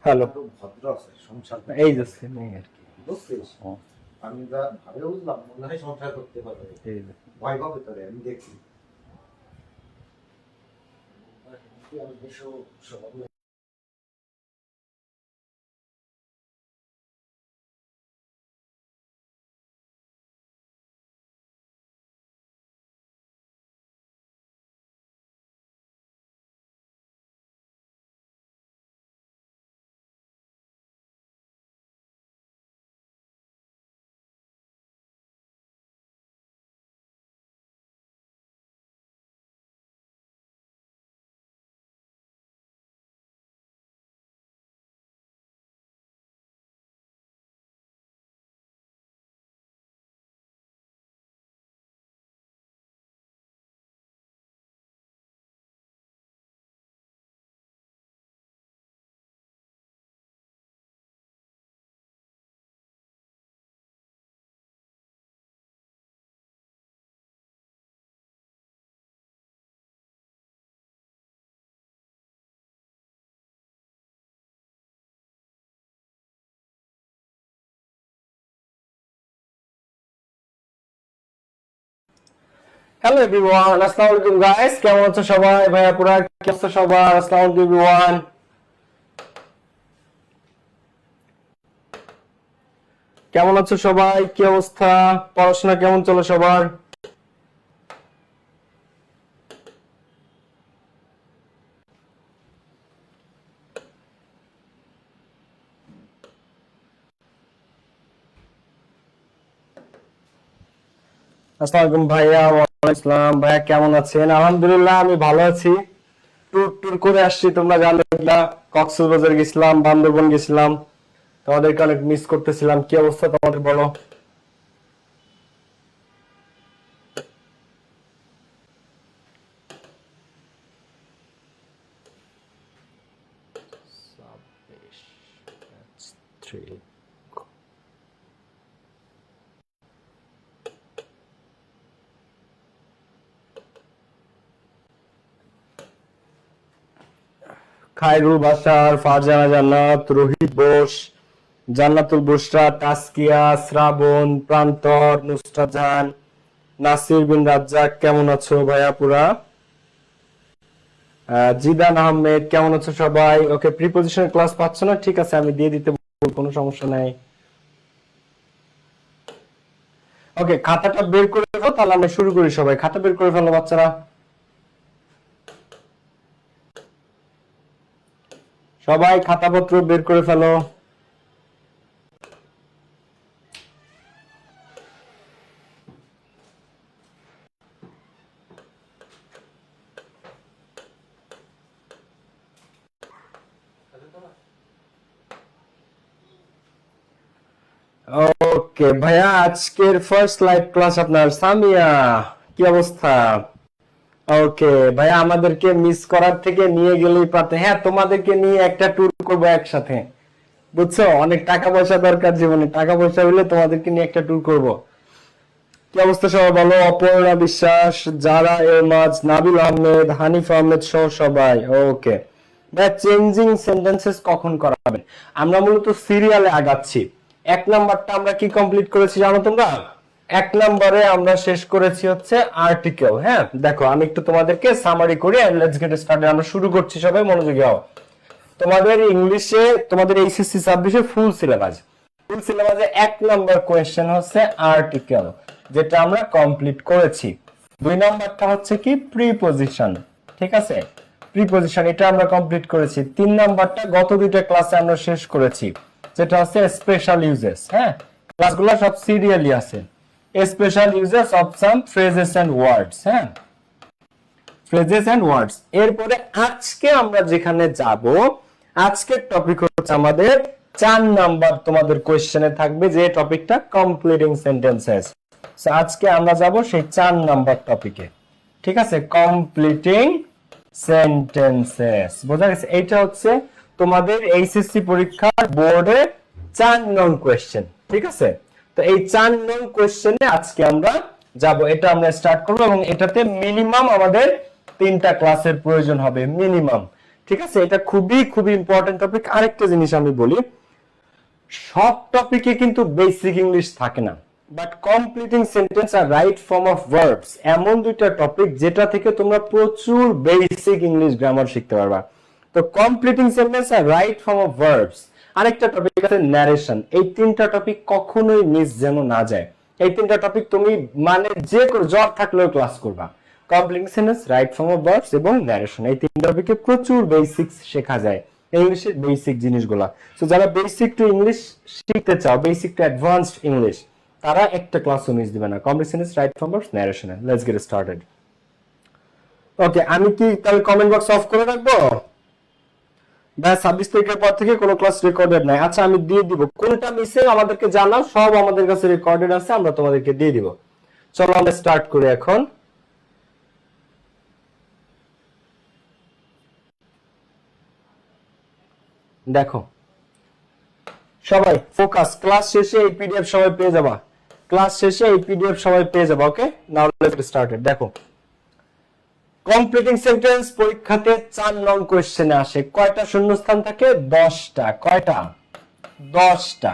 Hello, ভদ্র আছে সংসার এই যাচ্ছে নেই আর কি। বুঝছিস? আমি যা ভাবে বুঝলাম মনে হয় সংসার করতে পারবে। এই যে ভয় পাবে তোরে আমি দেখছি। আমি দেশও সব হ্যালো এভরিওয়ান, আসসালামু আলাইকুম গাইস, কেমন আছো সবাই? ভাইয়া পুরা কি অবস্থা সবার? আসসালামু আলাইকুম এভরিওয়ান, কেমন আছো সবাই? কি অবস্থা? পড়াশোনা কেমন চলে সবার? আসসালামু আলাইকুম ভাইয়া। ওয়ালাইকুম আসসালাম। ভাইয়া কেমন আছেন? আলহামদুলিল্লাহ আমি ভালো আছি। ট্যুর ট্যুর করে আসছি, তোমরা জানো না, কক্সবাজার গেছিলাম, বান্দরবন গেছিলাম, তোমাদেরকে অনেক মিস করতেছিলাম। কি অবস্থা তোমাদের বলো? খায়রুল বাশার, ফারজানা জান্নাত, রোহিত বোস, জান্নাতুল বুশরা, তাসকিয়া, শ্রাবণ, প্রান্তর, নুসরাত জাহান, নাসির বিন রাজ্জাক, কেমন আছো ভাইয়া পুরা? জিদান আহমেদ, কেমন আছো সবাই? ওকে, প্রিপজিশন ক্লাস পাচ্ছ না? ঠিক আছে, আমি দিয়ে দিতে বলবো, কোনো সমস্যা নাই। ওকে, খাতাটা বের করে দাও, তাহলে আমরা শুরু করি। সবাই খাতা বের করে ফেলো বাচ্চারা, সবাই খাতাপত্র বের করে ফেলো। ওকে ভাইয়া, আজকের ফার্স্ট লাইভ ক্লাস আপনার। সামিয়া, কি অবস্থা? ওকে ভাইয়া, আমাদেরকে মিস করার থেকে নিয়ে গেলেই পারতে। হ্যাঁ, তোমাদেরকে নিয়ে একটা ট্যুর করবো একসাথে, বুঝছো? অনেক টাকা পয়সা দরকার জীবনে, টাকা পয়সা হলে তোমাদেরকে নিয়ে একটা ট্যুর করব। কি অবস্থা সবাই বলো? অপর্ণা বিশ্বাস, যারা এরমাজ, নাবিল আহমেদ, হানিফ আহমেদ সহ সবাই। ওকে ভাই, চেঞ্জিং সেন্টেন্সেস কখন করাবেন? আমরা মূলত সিরিয়ালে আগাচ্ছি। এক নাম্বারটা আমরা কি কমপ্লিট করেছি জানো তোমরা? এক নম্বরে আমরা শেষ করেছি হচ্ছে আর্টিকেল। হ্যাঁ, দেখো আমি একটু তোমাদেরকে সামারি করি, লেটস গেট স্টার্টেড। আমরা শুরু করছি, সবাই মনোযোগী হও। তোমাদের ইংলিশে, তোমাদের এইচএসসি 26-এ ফুল সিলেবাসে এক নাম্বার কোয়েশ্চেন হচ্ছে আর্টিকেল, যেটা আমরা কমপ্লিট করেছি। দুই নাম্বারটা হচ্ছে কি প্রিপজিশন, ঠিক আছে? প্রিপজিশন এটা আমরা কমপ্লিট করেছি। তিন নাম্বারটা গত দুইটা ক্লাসে আমরা শেষ করেছি, যেটা হচ্ছে স্পেশাল ইউজেস। হ্যাঁ, ক্লাসগুলো সব সিরিয়ালি আছে। Special uses of some phrases and words. হ্যাঁ, ফ্রেজেস এন্ড ওয়ার্ডস। এরপরে আজকে আমরা যেখানে যাব, আজকের টপিক হচ্ছে আমাদের 4 নাম্বার তোমাদের কোশ্চেনে থাকবে, যে টপিকটা কমপ্লিটিং সেন্টেন্সেস। সো আজকে আমরা যাব সেই 4 নাম্বার টপিকে, ঠিক আছে? কমপ্লিটিং সেন্টেন্সেস, বোঝা গেছে? এইটা হচ্ছে তোমাদের এইচএসসি পরীক্ষার বোর্ডে 4 নং কোশ্চেন, ঠিক আছে? তো এই 4 নং কোশ্চেনে আজকে আমরা যাব, এটা আমরা স্টার্ট করব, এবং এটাতে মিনিমাম আমাদের 3টা ক্লাসের প্রয়োজন হবে, মিনিমাম। ঠিক আছে, এটা খুবই খুবই ইম্পর্টেন্ট টপিক। আরেকটা জিনিস আমি বলি, সব টপিকে কিন্তু বেসিক ইংলিশ থাকে না, বাট কমপ্লিটিং সেন্টেন্স আর রাইট ফর্ম অফ ভার্বস এমন দুইটা টপিক যেটা থেকে তোমরা প্রচুর বেসিক ইংলিশ গ্রামার শিখতে পারবা। তো কমপ্লিটিং সেন্টেন্স আর রাইট ফর্ম অফ ভার্বস, আরেকটা টপিক আছে ন্যারেশন। এই তিনটা টপিক কখনোই মিস যেন না যায়। এই তিনটা টপিক তুমি মানে যে কোনো জ্বর থাকলেও ক্লাস করবা। Completing sentence, right form of verbs এবং ন্যারেশন, এই তিন টপিকে প্রচুর বেসিক্স শেখা যায়, ইংলিশের বেসিক জিনিসগুলা। সো যারা বেসিক টু ইংলিশ শিখতে চাও, বেসিক টু অ্যাডভান্সড ইংলিশ, তারা একটা ক্লাসও মিস দিবে না। Complete sentence, right form, verbs, narration. Let's get started. Okay, আমি কি তাহলে কমেন্ট বক্স অফ করে রাখবো? ভাই 26 তারিখের পর থেকে কোনো ক্লাস রেকর্ডেড নাই। আচ্ছা, আমি দিয়ে দিব। কোনটা মিসে আমাদেরকে জানাও, সব আমাদের কাছে রেকর্ডেড আছে, আমরা তোমাদেরকে দিয়ে দিব। চলো আমরা স্টার্ট করি এখন। দেখো সবাই ফোকাস, ক্লাস শেষে এই পিডিএফ সবাই পেয়ে যাবা, ক্লাস শেষে এই পিডিএফ সবাই পেয়ে যাবা। ওকে, নাও লেটস গেট স্টার্টেড। দেখো, কমপ্লিটিং সেন্টেন্স পরীক্ষাতে 4 নং কোশ্চেনে আসে। কয়টা শূন্যস্থান থাকে? 10টা। কয়টা? 10টা।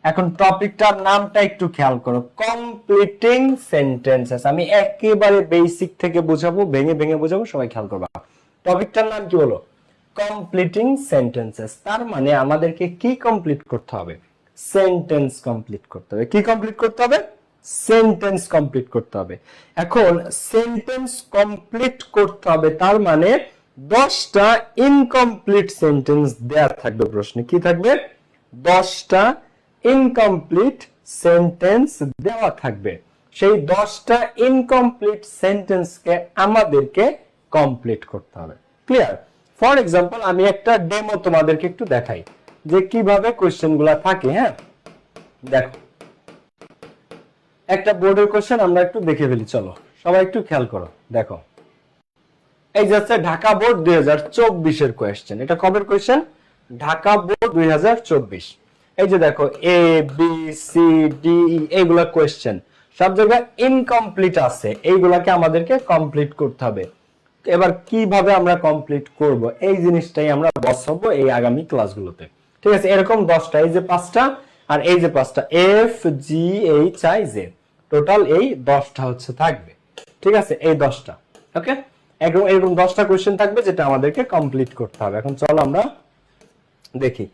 এখন টপিকটার নামটা একটু খেয়াল করো, কমপ্লিটিং সেন্টেন্সেস। আমি একেবারে বেসিক থেকে বোঝাবো, ভেঙে ভেঙে বোঝাবো, সবাই খেয়াল করবা। টপিকটার নাম কি হলো? Completing sentences. তার মানে আমাদেরকে কি কমপ্লিট করতে হবে? সেন্টেন্স কমপ্লিট করতে হবে। কি কমপ্লিট করতে হবে? সেন্টেন্স কমপ্লিট করতে হবে। এখন সেন্টেন্স কমপ্লিট করতে হবে, তার মানে 10টা ইনকমপ্লিট সেন্টেন্স দেয়া থাকবে প্রশ্নে। কি থাকবে? 10টা ইনকমপ্লিট সেন্টেন্স দেওয়া থাকবে। সেই 10টা ইনকমপ্লিট সেন্টেন্সকে আমাদেরকে কমপ্লিট করতে হবে। ক্লিয়ার? ফর এক্সাম্পল, আমি একটা ডেমো তোমাদেরকে একটু দেখাই যে কিভাবে কোশ্চেনগুলো থাকে। হ্যাঁ, দেখো, একটা বোর্ডের কোশ্চেন আমরা একটু দেখে ফেলি। চলো সবাই একটু খেয়াল করো। দেখো, এই যাচ্ছে ঢাকা বোর্ড 2024 এর কোশ্চেন। এটা কবের কোশ্চেন? ঢাকা বোর্ড 2024। এই যে দেখো, A B C D E এইগুলা কোশ্চেন, সব জায়গায় ইনকমপ্লিট আছে। এইগুলাকে আমাদেরকে কমপ্লিট করতে হবে। এবার কিভাবে আমরা কমপ্লিট করব, এই জিনিসটাই আমরা বসাবো এই আগামী ক্লাসগুলোতে। ঠিক আছে, এরকম 10টা, এই যে 5টা আর এই যে 5টা, F G H I J, total এই 10টা হচ্ছে থাকবে। ঠিক আছে, এই 10টা। ওকে, এরকম 10টা কোশ্চেন থাকবে যেটা আমাদেরকে কমপ্লিট করতে হবে। এখন চলো আমরা দেখি।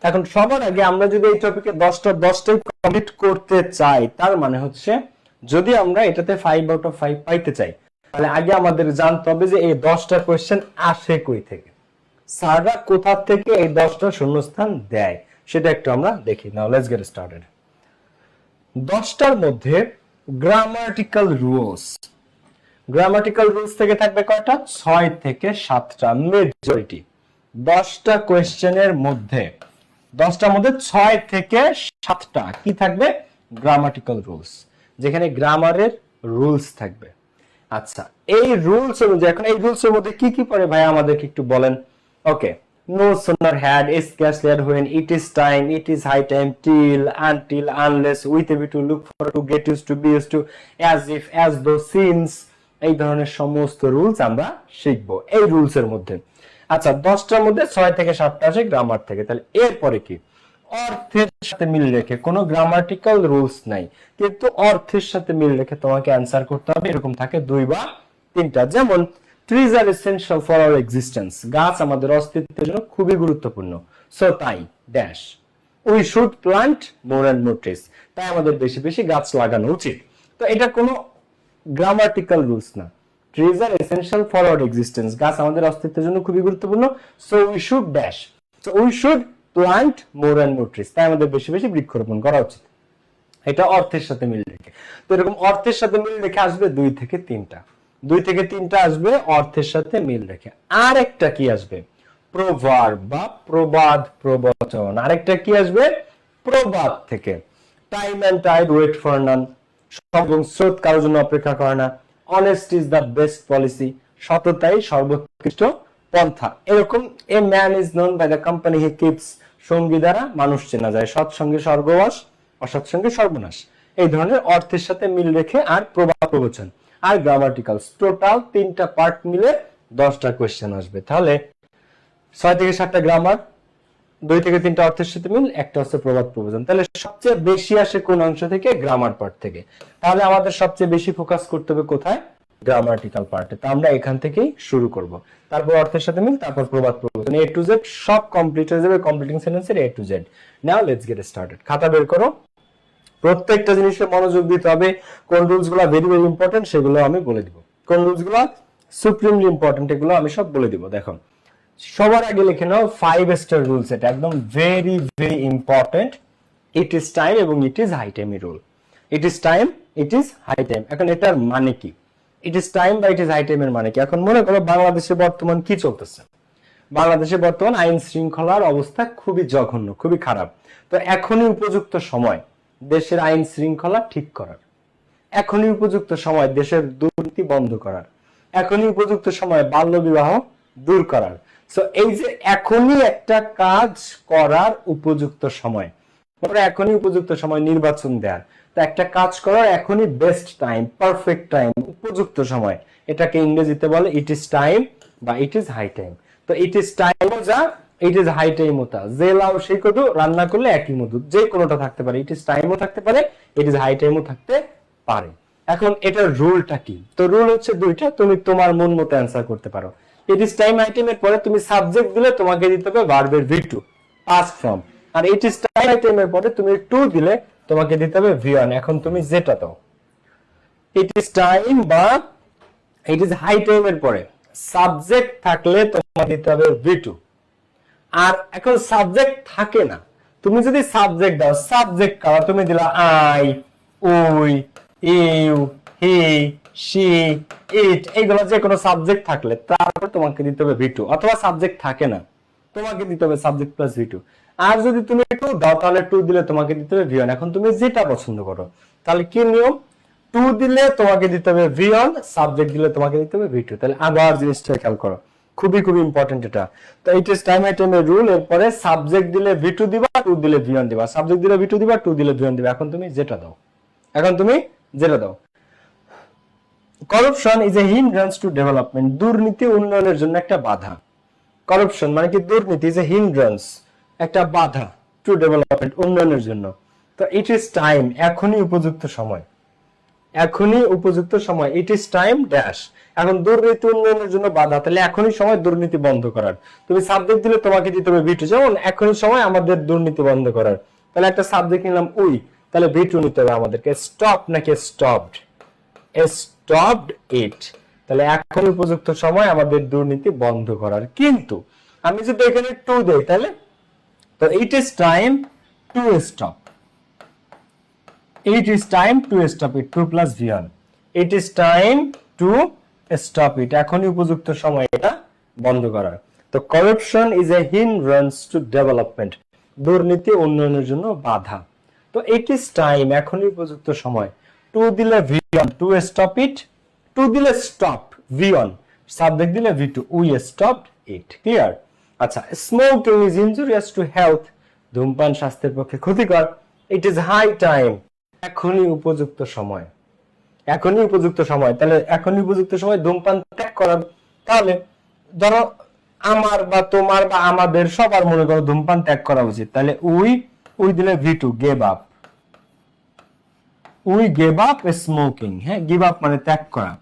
এখন সবার আগে আমরা যদি এই টপিকে 10টাই কমপ্লিট করতে চাই, তার মানে হচ্ছে যদি আমরা এটাতে 5 আউট অফ 5 পাইতে চাই, তাহলে আগে আমাদের জানতে হবে যে এই 10টা কোশ্চেন আসে কই থেকে, স্যাররা কোথা থেকে এই 10টা শূন্যস্থান দেয়, সেটা একটু আমরা দেখি। Now let's get started. 10টার মধ্যে গ্রামাটিক্যাল রুলস থেকে থাকবে কয়টা? 6 থেকে 7টা মেজরিটি। 10টা কোশ্চেনের মধ্যে 6 থেকে 7টা কি থাকবে? গ্রামাটিক্যাল রুলস, যেখানে গ্রামারের রুলস থাকবে। আচ্ছা, এই রুলস অনুযায়ী এখন এই রুলস এর মধ্যে কি কি পড়ে ভাই আমাদেরকে একটু বলেন। ওকে, no sooner had is scarcely when it is time, it is high time, till, until, unless, with a bit to, look for, to, get used to, be used to, as if, as though, since, এই ধরনের সমস্ত rules আমরা শিখবো এই rules এর মধ্যে। আচ্ছা, 10টার মধ্যে 6 থেকে 7টা আসে গ্রামার থেকে। তাহলে এরপরে কি? অর্থের সাথে মিল রেখে, কোনো গ্রামাটিক্যাল রুলস নাই, কিন্তু অর্থের সাথে মিল রেখে তোমাকে অ্যান্সার করতে হবে। এরকম থাকে 2 বা 3টা। যেমন trees are essential for our existence, গাছ আমাদের অস্তিত্বের জন্য খুবই গুরুত্বপূর্ণ। সো তাই dash we should plant more and more trees, তাই আমাদের বেশি বেশি গাছ লাগানো উচিত। তো এটা কোনো গ্রামাটিক্যাল রুলস না। Trees are essential for our existence, গাছ আমাদের অস্তিত্বের জন্য খুবই গুরুত্বপূর্ণ। So we should dash, so we should plant more and more trees, তাই আমাদের বেশি বেশি বৃক্ষরোপণ করা উচিত। এটা অর্থের সাথে মিল রেখে। তো এরকম অর্থের সাথে মিল রেখে আসবে 2 থেকে 3টা। 2 থেকে 3টা আসবে অর্থের সাথে মিল রেখে। আর একটা কি আসবে? প্রভার্ব বা প্রবাদ প্রবচন। আরেকটা কি আসবে? প্রবাদ থেকে। Time and tide wait for none, এবং স্রোত কারোর জন্য অপেক্ষা করে না। Honest is the best policy, সততাই সর্বোৎকৃষ্ট পন্থা। এরকম a man is known by the company he keeps, সঙ্গী দ্বারা মানুষ চেনা যায়, সৎসঙ্গে স্বর্গবাস, অসৎসঙ্গে সর্বনাশ। এই ধরনের অর্থের সাথে মিল রেখে আর প্রবাদ প্রবচন আর গ্রামাটিক্যাল, টোটাল 3টা পার্ট মিলে 10টা কোশ্চেন আসবে। তাহলে 6 থেকে 7টা গ্রামার, 2 থেকে 3টা অর্থের সাথে মিল, একটা হচ্ছে প্রবাদ প্রবচন। তাহলে সবচেয়ে বেশি আসে কোন অংশ থেকে? গ্রামার পার্ট থেকে। তাহলে আমাদের সবচেয়ে বেশি ফোকাস করতে হবে কোথায়? গ্রামাটিক্যাল পার্টে। তো আমরা এখান থেকেই শুরু করব। তারপর অর্থের সাথে মিল, তারপর প্রবাদ প্রবচন, A to Z সব কমপ্লিট হয়ে যাবে কমপ্লিটিং সেন্টেন্সের A to Z। Now let's get started. খাতা বের করো। প্রত্যেকটা জিনিসে মনোযোগ দিতে হবে। কোন রুলস গুলো ভেরি ভেরি ইম্পর্টেন্ট সেগুলো আমি বলে দিব, কোন রুলস গুলো সুপ্রিমলি ইম্পর্টেন্ট এগুলো আমি সব বলে দিব। দেখো, সবার আগে লিখে নাও 5 স্টার রুলস, এটা একদম very very important. It is time এবং it is high time rule. It is time, it is high time. এখন এটার মানে কি? ইট ইজ টাইম বা ইট ইজ হাই টাইমের মানে কি? এখন মনে করো বাংলাদেশে বর্তমান কি চলতেছে? বাংলাদেশে বর্তমান আইন শৃঙ্খলার অবস্থা খুবই জঘন্য, খুবই খারাপ। তো এখনই উপযুক্ত সময় দেশের আইন শৃঙ্খলা ঠিক করার, এখনই উপযুক্ত সময় দেশের দুর্নীতি বন্ধ করার, এখনই উপযুক্ত সময় বাল্য বিবাহ দূর করার। সো এই যে এখনই একটা কাজ করার উপযুক্ত সময়, এখনই উপযুক্ত সময় নির্বাচন দেওয়ার, তো একটা কাজ করার এখনই বেস্ট টাইম, পারফেক্ট টাইম, উপযুক্ত সময়, এটাকে ইংরেজিতে বলে ইট ইজ টাইম বা ইট ইজ হাই টাইম। তো ইট ইজ টাইমও যা, ইট ইজ হাই টাইমও তা। যে লাউ সেই কদু, রান্না করলে একই মধু, যে কোনোটা থাকতে পারে। ইট ইজ টাইমও থাকতে পারে, ইট ইজ হাই টাইমও থাকতে পারে। এখন এটার রুলটা কি? তো রুল হচ্ছে দুইটা, তুমি তোমার মন মতো অ্যান্সার করতে পারো। ইট ইজ টাইম আইটেমের পরে তুমি সাবজেক্ট দিলে তোমাকে দিতে হবে ভার্বের V2 পাস্ট ফর্ম, আর ইট ইজ টাইম আইটেমের পরে তুমি টু দিলে তোমাকে দিতে হবে V1। এখন তুমি যেটা দাও, ইট ইজ টাইম বা ইট ইজ হাই টাইমের পরে সাবজেক্ট থাকলে তোমাকে দিতে হবে V2। আর এখন সাবজেক্ট থাকে না, তুমি যদি সাবজেক্ট দাও, সাবজেক্ট কারা? তুমি দিলা I, we, you, he, she, it, এইগুলো যে কোনো সাবজেক্ট থাকলে তারপর তোমাকে দিতে হবে V2। অথবা সাবজেক্ট থাকে না, তোমাকে দিতে হবে সাবজেক্ট প্লাস V2। আর যদি তুমি টু দাও তাহলে টু দিলে তোমাকে দিতে হবে V1। এখন তুমি যেটা পছন্দ করো। তাহলে কি নিয়ম? টু দিলে তোমাকে দিতে হবে V1, সাবজেক্ট দিলে তোমাকে দিতে হবে V2। তাহলে আবার জিনিসটা খেয়াল করো, খুবই খুবই ইম্পর্টেন্ট এটা। তো ইট ইজ টাইম আইটেমের রুল, এরপরে সাবজেক্ট দিলে V2 দিবা, টু দিলে V1 দিবা, সাবজেক্ট দিলে V2 দিবা, টু দিলে V1 দিবা। এখন তুমি যেটা দাও, এখন তুমি যেটা দাও। Corruption is a hindrance to development, দুর্নীতি উন্নয়নের জন্য একটা বাধা। করপশন মানে কি? দুর্নীতি ইজ এ হিন্ড্রান্স, একটা বাধা, টু ডেভেলপমেন্ট, উন্নয়নের জন্য। তো ইট ইজ টাইম, এখনই উপযুক্ত সময়, এখনই উপযুক্ত সময়। ইট ইজ টাইম ড্যাশ। এখন দুর্নীতি উন্নয়নের জন্য বাধা, তাহলে এখনই সময় দুর্নীতি বন্ধ করার। তুমি সাবজেক্ট দিলে তোমাকে দিতে হবে V2, যেমন এখনই সময় আমাদের দুর্নীতি বন্ধ করার। তাহলে একটা সাবজেক্ট নিলাম উই, তাহলে V2 নিতে হবে আমাদেরকে। স্টপ নাকি স্টপড? স্টপড ইট। তাহলে এখন উপযুক্ত সময় আমাদের দুর্নীতি বন্ধ করার। কিন্তু আমি যদি এখানে টু দেই তাহলে, তো ইট is time to stop, it is time to stop it, 2 plus V1, it is time to stop it, এখনই উপযুক্ত সময় এটা বন্ধ করার। তো corruption is a hindrance to development, দুর্নীতি উন্নয়নের জন্য বাধা। তো it is time, এখনই উপযুক্ত সময়, টু দিলে V1 to stop it, to দিলে stop V1, সাবজেক্ট দিলে V2, we stopped it, clear? আচ্ছা, smoking is injurious to health, ধূমপান স্বাস্থ্যের পক্ষে ক্ষতিকর। it is high time, এখনই উপযুক্ত সময়, এখনই উপযুক্ত সময়। তাহলে এখনই উপযুক্ত সময় ধূমপান ত্যাগ করার। তাহলে ধরো আমার বা তোমার বা আমাদের সবার মনে করো ধূমপান ত্যাগ করা উচিত, তাহলে উই দিলে V2, gave up, we gave up smoking. হ্যাঁ, গিভ আপ মানে ত্যাগ করা।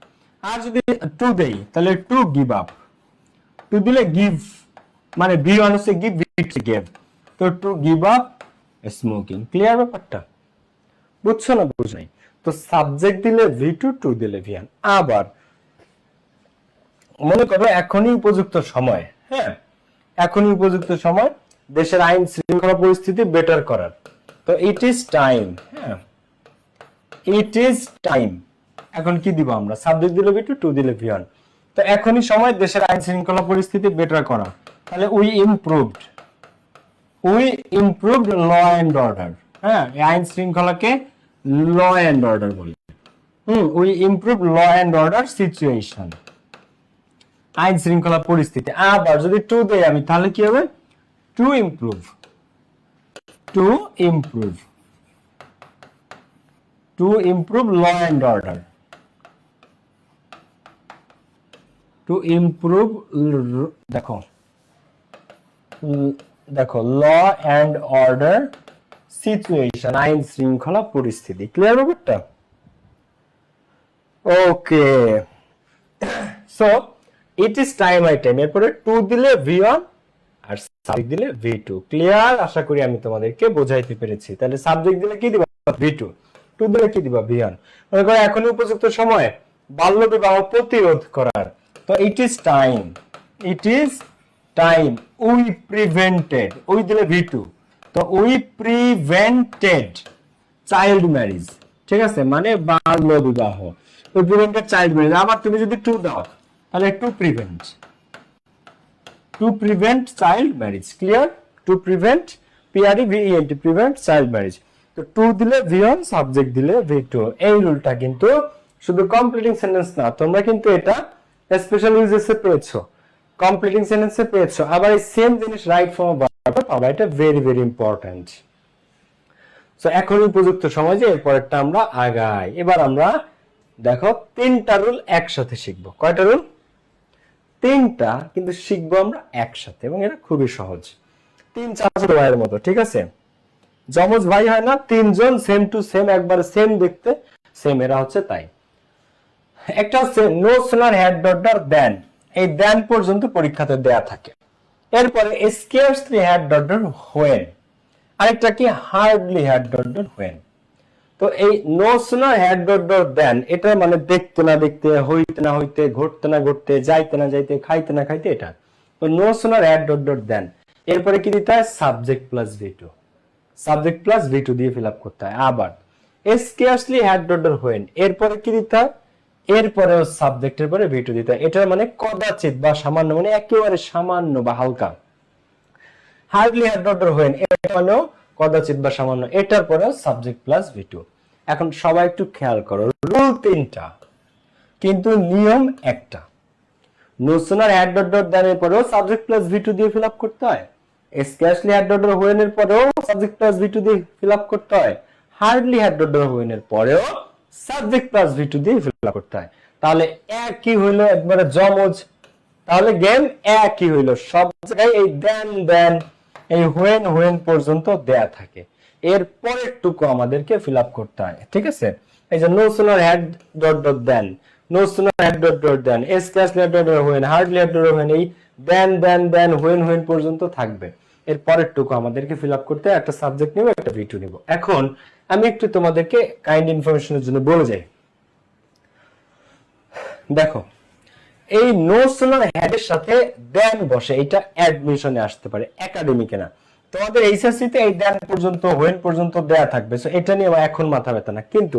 আর যদি টু দেই তাহলে টু গিভ আপ, টু দিলে গিভ মানে V1 হচ্ছে গিভ, V2 গেভ, তো to give up smoking. Clear ব্যাপারটা? বুঝছো না বুঝাই? তো সাবজেক্ট দিলে V2, টু দিলে V1। আবার মনে করো এখনই উপযুক্ত সময়, হ্যাঁ, এখনই উপযুক্ত সময় দেশের আইন শৃঙ্খলা পরিস্থিতি বেটার করার। তো ইট ইজ টাইম, হ্যাঁ, ইট ইজ টাইম। এখন কি দিব আমরা? সাবজেক্ট দিলে V2, টু দিলে V1। তো এখনই সময় দেশের আইন শৃঙ্খলা পরিস্থিতি বেটার করা। তাহলে we improved law and order. হ্যাঁ, আইন শৃঙ্খলাকে ল এন্ড অর্ডার বলি। We improve law and order situation, আইন শৃঙ্খলা পরিস্থিতি। আবার যদি টু দেই আমি তাহলে কি হবে? To improve, to improve, to improve law and order, to improve. দেখো দেখো ল এন্ড অর্ডার সিচুয়েশন, আইন শৃঙ্খলা পরিস্থিতি। ক্লিয়ার ব্যাপারটা? Okay, so it is time item, এরপরে টু দিলে V1 আর সাবজেক্ট দিলে V2। ক্লিয়ার? আশা করি আমি তোমাদেরকে বোঝাইতে পেরেছি। তাহলে সাবজেক্ট দিলে কি দিবা? V2। টু দিলে কি দিবা? V1। মনে করো এখনই উপযুক্ত সময় বাল্য বিবাহ প্রতিরোধ করার, তো ইট is time, it is time we prevented, we দিলে V2, তো উই প্রিভেন্টেড চাইল্ড ম্যারেজ। ঠিক আছে, মানে বাল্য বিবাহ, তো প্রিভেন্টেড চাইল্ড ম্যারেজ। আবার তুমি যদি টু দাও তাহলে to prevent child marriage. Clear? To prevent, PREVENT, prevent child marriage. তো টু দিলে V1, সাবজেক্ট দিলে V2। এই রুলটা কিন্তু শুধু কমপ্লিটিং সেন্টেন্স না, তোমরা কিন্তু এটা স্পেশাল ইউজেসে পেয়েছো, কমপ্লিটিং সেন্টেন্সে পেয়েছো। আবার এই সেম জিনিস রাইট ফর্ম অফ ভার্বে পাবা, এটা ভেরি ভেরি ইম্পর্টেন্ট। সো এখন উপযুক্ত সময় যে এরপরেরটা আমরা আগাই। এবার আমরা দেখো তিনটা রুল একসাথে শিখবো। কয়টা রুল? তিনটা, কিন্তু শিখবো আমরা একসাথে, এবং এটা খুবই সহজ। তিন চাচাতো ভাইয়ের মতো, ঠিক আছে? যমজ ভাই হয় না, তিনজন সেম টু সেম, একবার সেম দেখতে, সেম, এরা হচ্ছে তাই। একটা হচ্ছে নো সোনার হ্যাড ডট দেন, এই দেন পর্যন্ত পরীক্ষাতে দেয়া থাকে। এরপরে স্কেয়ারসলি হ্যাড ডট হোয়েন, আরেকটা কি হার্ডলি হ্যাড ডট হোয়েন। তো এই নো সোনার হ্যাড ডট দেন, এটা মানে দেখতে না দেখতে, হইতে না হইতে, ঘটতে না ঘটতে, যাইতে না যাইতে, খাইতে না খাইতে, এটা। তো নো সোনার হ্যাড ডট দেন, এরপরে কি দিতে হয়? Subject plus V2, subject plus V2 দিয়ে ফিল আপ করতে হয়। আবার স্কেয়ারসলি হ্যাড ডট হোয়েন, এরপরে কি দিতে হয়? এরপরেও সাবজেক্টের পরে V2 দিতে হয়। এটা মানে কদাচিৎ বা সামান্য, মানে একেবারে সামান্য বা হালকা। হার্ডলি হ্যাড ডট হোয়েন, এটা মানেও কদাচিৎ বা সামান্য, এটার পরেও সাবজেক্ট প্লাস V2। এখন সবাই একটু খেয়াল করো, রুল তিনটা কিন্তু নিয়ম একটা। নো সোনার হ্যাড ডট দেন এর পরেও সাবজেক্ট প্লাস V2 দিয়ে ফিল আপ করতে হয়। স্ক্যাশলি হ্যাড ডট হোয়েন এর পরেও সাবজেক্ট প্লাস V2 দিয়ে ফিল আপ করতে হয়। হার্ডলি হ্যাড ডট হোয়েন এর পরেও সাবজেক্ট প্লাস V2 দিয়ে ফিল আপ করতে হয়। তাহলে একই হইলো, একবারে জমজ। তাহলে গেম একই হইলো, সব জায়গায় এই দেন এই হোয়েন পর্যন্ত দেয়া থাকে। এর পরের টুকু আমাদেরকে ফিল আপ করতে হয়, ঠিক আছে? এই যে no sooner had dot than, no sooner had dot than, scarcely had dot when, hardly had dot when, এই দেন হোয়েন পর্যন্ত থাকবে। এর পরের টুকু আমাদেরকে ফিল আপ করতে একটা সাবজেক্ট নিব, একটা V2 নিব। এখন আমি একটু তোমাদেরকে কাইন্ড ইনফরমেশনের জন্য বলে যাই। দেখো, এই নো সোনার হ্যাডের সাথে দেন বসে, এটা অ্যাডমিশনে আসতে পারে, একাডেমিকে না। তোমাদের এইচএসসি তে এই দেন পর্যন্ত, হোয়েন পর্যন্ত দেয়া থাকবে, সো এটা নিয়ে এখন মাথা ব্যথা না। কিন্তু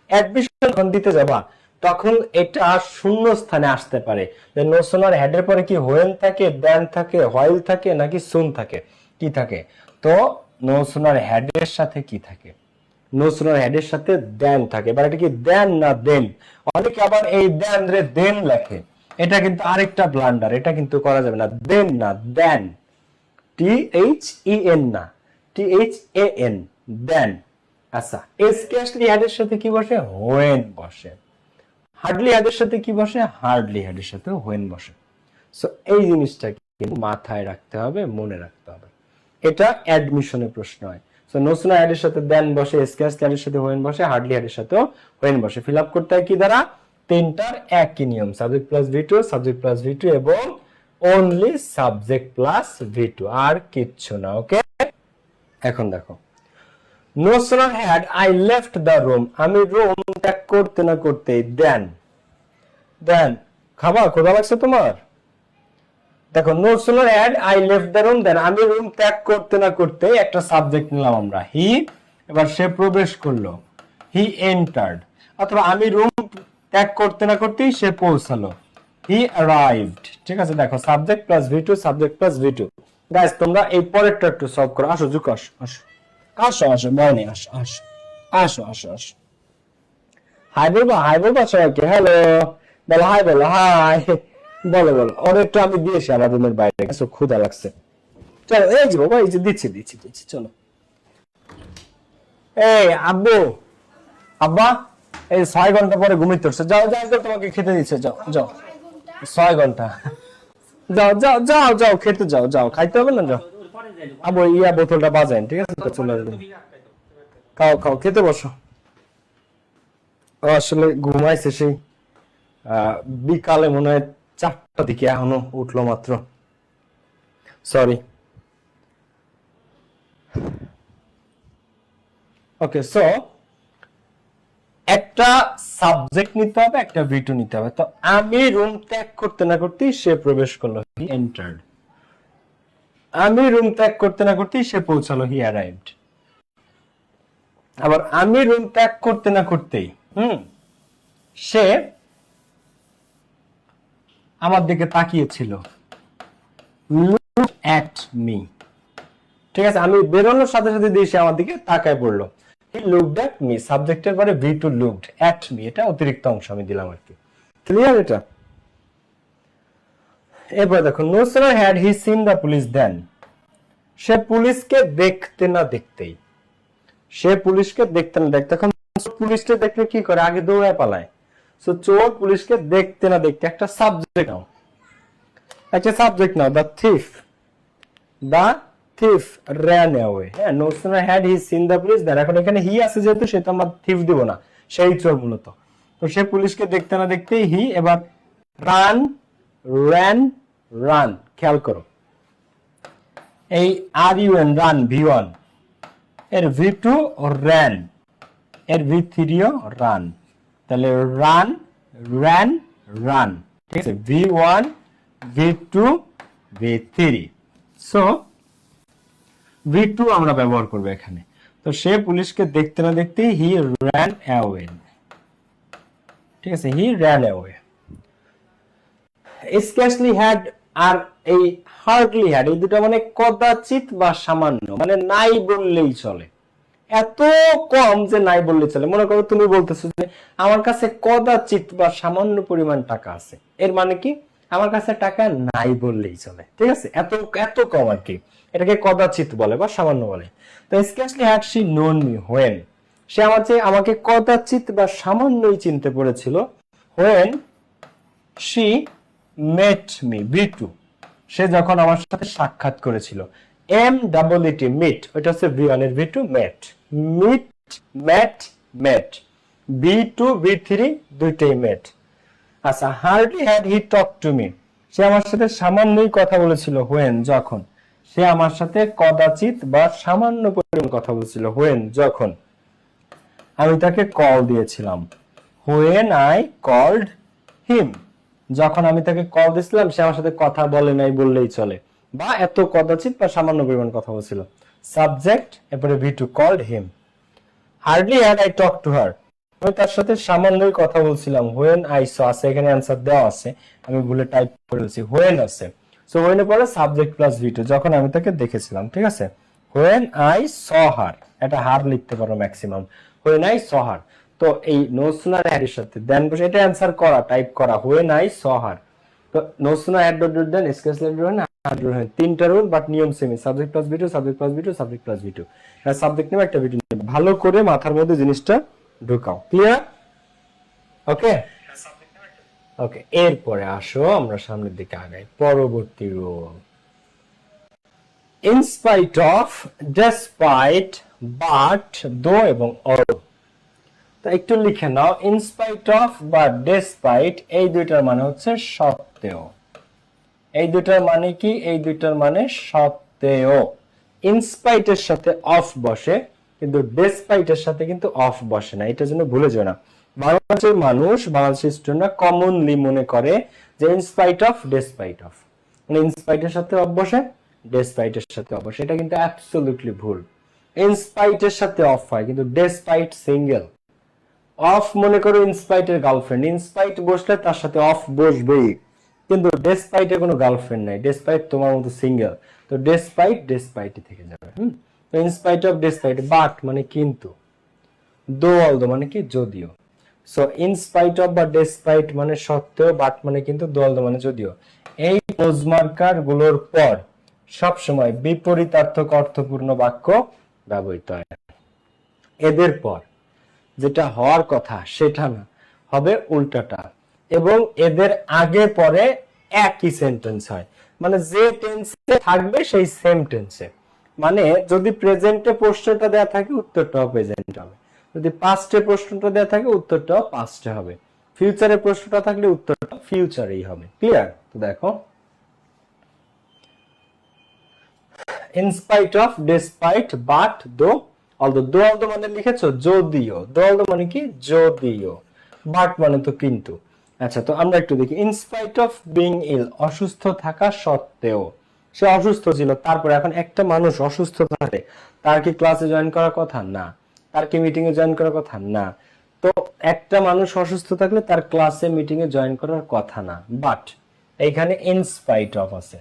অ্যাডমিশন যখন দিতে যাবা তখন এটা শূন্য স্থানে আসতে পারে, যে নো সোনার হ্যাডের পরে কি হোয়েন থাকে, দেন থাকে, হোয়াইল থাকে, নাকি সুন থাকে, কি থাকে? তো নো সোনার হ্যাডের সাথে কি থাকে? নো সোনার হেডের সাথে দেন থাকে। এবার এটা কি দেন না দেন? অনেকে আবার এই দেন রে দেন লেখে, এটা কিন্তু আরেকটা ব্লান্ডার, এটা কিন্তু করা যাবে না। দেন না, দেন, THEN না, THAN, দেন। আচ্ছা, স্কেশলি হেডের সাথে কি বসে? হোয়েন বসে। হার্ডলি হেডের সাথে কি বসে? হার্ডলি হেডের সাথে হোয়েন বসে। সো এই জিনিসটা কিন্তু মাথায় রাখতে হবে, মনে রাখতে হবে। এটা অ্যাডমিশনের প্রশ্ন হয়। সো নো সোনার হ্যাডের সাথে দেন বসে, স্ক্যাশলি হ্যাডের সাথে হোয়েন বসে, হার্ডলি হ্যাডের সাথেও হোয়েন বসে। ফিল আপ করতে হয় কি দ্বারা? তিনটার একই নিয়ম, subject plus V2, subject plus V2 এবং অনলি সাবজেক্ট প্লাস V2, আর কিচ্ছু না। ওকে, এখন দেখো, no sooner had I left the room, আমি রুম ত্যাগ করতে না করতেই দেন খাবা, ক্ষুধা লাগছে তোমার? দেখো, no sooner had I left the room than, আমি রুম ত্যাগ করতে না করতে একটা সাবজেক্ট নিলাম আমরা, হি। এবার সে প্রবেশ করলো, হি এন্টার্ড। অথবা আমি রুম ত্যাগ করতে না করতেই সে পৌঁছালো, হি অ্যারাইভড। ঠিক আছে, দেখো subject plus V2, subject plus V2। Guys, তোমরা এই পরেরটা একটু সলভ করো। আসো জুক, আসো মর্নিং, আসো। হাই বলবা সবাইকে, হ্যালো বলো, হাই বলো, হাই বলো। ওর একটু আমি দিয়েছি আমার রুমের বাইরে, ক্ষুধা লাগছে। চলো, এই যে বাবা, এই যে দিচ্ছি, চলো। এই আব্বা, এই 6 ঘন্টা পরে ঘুমিয়ে উঠছে, যাও তোমাকে খেতে দিচ্ছে, যাও 6 ঘন্টা, যাও খেতে যাও, খাইতে হবে না, যাও। আবু ইয়া বোতলটা বাজাইন, ঠিক আছে? তো চলে যাবেন, খাও খাও, খেতে বসো। ও আসলে ঘুমাইছে সেই বিকালে মনে হয় 4টা দিকে, এখনো উঠলো মাত্র, সরি। ওকে, সো একটা সাবজেক্ট নিতে হবে, একটা ভিটু নিতে হবে। তো আমি রুম ত্যাগ করতে না করতেই সে প্রবেশ করলো, হি এন্টার্ড। আমি রুম ত্যাগ করতে না করতেই সে পৌঁছালো, হি অ্যারাইভড। আবার আমি রুম ত্যাগ করতে না করতেই সে আমার দিকে তাকিয়েছিল, লুক অ্যাট মি। ঠিক আছে, আমি বেরোনোর সাথে সাথে দিয়ে সে আমার দিকে তাকায় পড়লো, হি লুকড অ্যাট মি। সাবজেক্টের পরে V two looked at me, এটা অতিরিক্ত অংশ আমি দিলাম আর কি। ক্লিয়ার এটা? এবার দেখো, no sooner had he seen the police than, সে পুলিশকে দেখতে না দেখতেই, সে পুলিশকে দেখতে না দেখতে, এখন পুলিশকে দেখলে কি করে? আগে দৌড়ায় পালায়। সো চোর পুলিশকে দেখতে না দেখতে একটা সাবজেক্ট নাও, একটা subject now, the thief, the thief ran away। হ্যাঁ, no sooner had he seen the police than, এখন এখানে হি আছে যেহেতু সেটা আমরা থিফ দিব না, সেই চোর মূলত। তো সে পুলিশকে দেখতে না দেখতেই হি, এবার রান, ran, রান, খেয়াল করো এই are U N, run V1, এর ভি2 ran, এর ভি3ও রান, তাহলে রান, ran, রান। ঠিক আছে, ভি1, ভি2, ভি3। সো ভি2 আমরা ব্যবহার করব এখানে। তো সে পুলিশকে দেখতে না দেখতেই হি ran away। ঠিক আছে, হি ran away। scarcely had আর এই hardly had, এই দুটো মানে কদাচিৎ বা সামান্য, মানে নাই বললেই চলে, এত কম যে নাই বললেই চলে। মনে করো তুমি বলতেছো যে আমার কাছে কদাচিৎ বা সামান্য পরিমাণ টাকা আছে, এর মানে কি? আমার কাছে টাকা নাই বললেই চলে। ঠিক আছে, এত এত কম আর কি, এটাকে কদাচিৎ বলে বা সামান্য বলে। তো scarcely had she known me when, সে আমাকে কদাচিৎ বা সামান্যই চিনতে পেরেছিল, when she met me, B2, সে যখন আমার সাথে সাক্ষাৎ করেছিল। MET, meet, ওটা হচ্ছে V1 এর V2, met, meet, met, met, B2, B3 দুইটাই met। আচ্ছা, hardly had he talked to me, সে আমার সাথে সামান্যই কথা বলেছিল, when, যখন, সে আমার সাথে কদাচিৎ বা সামান্য পরিমাণ কথা বলেছিল, when, যখন আমি তাকে কল দিয়েছিলাম, when I called him, যখন আমি তাকে কল দিয়েছিলাম সে আমার সাথে কথা বলে নাই বললেই চলে, বা এত কদাচিৎ বা সামান্য পরিমাণ কথা বলছিল। সাবজেক্ট, এরপরে V2 called him। hardly had I talked to her, আমি তার সাথে সামান্যই কথা বলছিলাম, when I saw, আছে এখানে অ্যানসার দেওয়া আছে, আমি ভুলে টাইপ করেছি, when আছে। সো when এর পরে সাবজেক্ট প্লাস V2, যখন আমি তাকে দেখেছিলাম। ঠিক আছে, when I saw her, এটা হার লিখতে পারো maximum, when I saw her। তো এই নো সুনার হ্যাড এর সাথে দেন বসে এটা অ্যানসার করা, টাইপ করা, when I saw her। তো no sooner had dot dot than scarcely dot না, তিনটা রুল বাট নিয়ম same, subject plus V2, subject plus V2, subject plus V2। এটা সাবজেক্ট নেবে, একটা V2 নেবে, ভালো করে মাথার মধ্যে জিনিসটা ঢোকাও। ক্লিয়ার? ওকে ওকে, এরপরে আসো আমরা সামনের দিকে আগাই। পরবর্তী rule, in spite of, despite, but, দো এবং অল। তো একটু লিখে নাও, ইন স্পাইট অফ বা ডেসপাইট, এই দুইটার মানে হচ্ছে সত্ত্বেও। এই দুইটার মানে কি? এই দুইটার মানে সত্ত্বেও। ইনস্পাইট এর সাথে অফ বসে, কিন্তু ডেসপাইট এর সাথে কিন্তু অফ বসে না, এটা যেন ভুলে যাও না। বাংলাদেশের মানুষ, বাংলাদেশের স্টুডেন্টরা কমনলি মনে করে যে ইনস্পাইট অফ, ডেসপাইট অফ, মানে ইনস্পাইট এর সাথে অফ বসে, ডেসপাইট এর সাথে অফ বসে, এটা কিন্তু অ্যাবসলিউটলি ভুল। ইনস্পাইট এর সাথে অফ হয়, কিন্তু ডেসপাইট সিঙ্গেল। অফ মনে করো ইনস্পাইট এর গার্লফ্রেন্ড, ইনস্পাইট বসলে তার সাথে অফ বসবেই, কিন্তু ডেসপাইট এর কোনো গার্লফ্রেন্ড নাই, ডেসপাইট তোমার মতো সিঙ্গেল, তো ডেসপাইট ডেসপাইট থেকে যাবে। তো ইনস্পাইট অফ, ডেসপাইট, বাট মানে কিন্তু, দো অলদো মানে কি যদিও। সো ইনস্পাইট অফ বা ডেসপাইট মানে সত্ত্বেও, বাট মানে কিন্তু, দো অলদো মানে যদিও। এই ক্লোজ মার্কার গুলোর পর সব সময় বিপরীতার্থক অর্থপূর্ণ বাক্য ব্যবহৃত হয়। এদের পর যেটা হওয়ার কথা সেটা না, হবে উল্টাটা, এবং এদের আগে পরে একই সেন্টেন্স হয়। মানে যে টেন্সে থাকবে সেই সেম টেন্সে। মানে যদি প্রেজেন্টে প্রশ্নটা দেয়া থাকে উত্তরটাও প্রেজেন্ট হবে, যদি পাস্টে প্রশ্নটা দেয়া থাকে উত্তরটাও পাস্টে হবে, ফিউচারে প্রশ্নটা থাকলে উত্তরটা ফিউচারেই হবে। ক্লিয়ার? তো দেখো, in spite of, despite, but, though, although। though মানে লিখেছো যদিও, though মানে কি যদিও, but মানে তো কিন্তু। আচ্ছা, তো আমরা একটু দেখি, in spite of being ill, অসুস্থ থাকা সত্ত্বেও। সে অসুস্থ ছিল, তারপরে এখন একটা মানুষ অসুস্থ থাকে, তার কি ক্লাসে জয়েন করার কথা? না। তার কি মিটিং এ জয়েন করার কথা? না। তো একটা মানুষ অসুস্থ থাকলে তার ক্লাসে মিটিং এ জয়েন করার কথা না, বাট এইখানে in spite of আছে,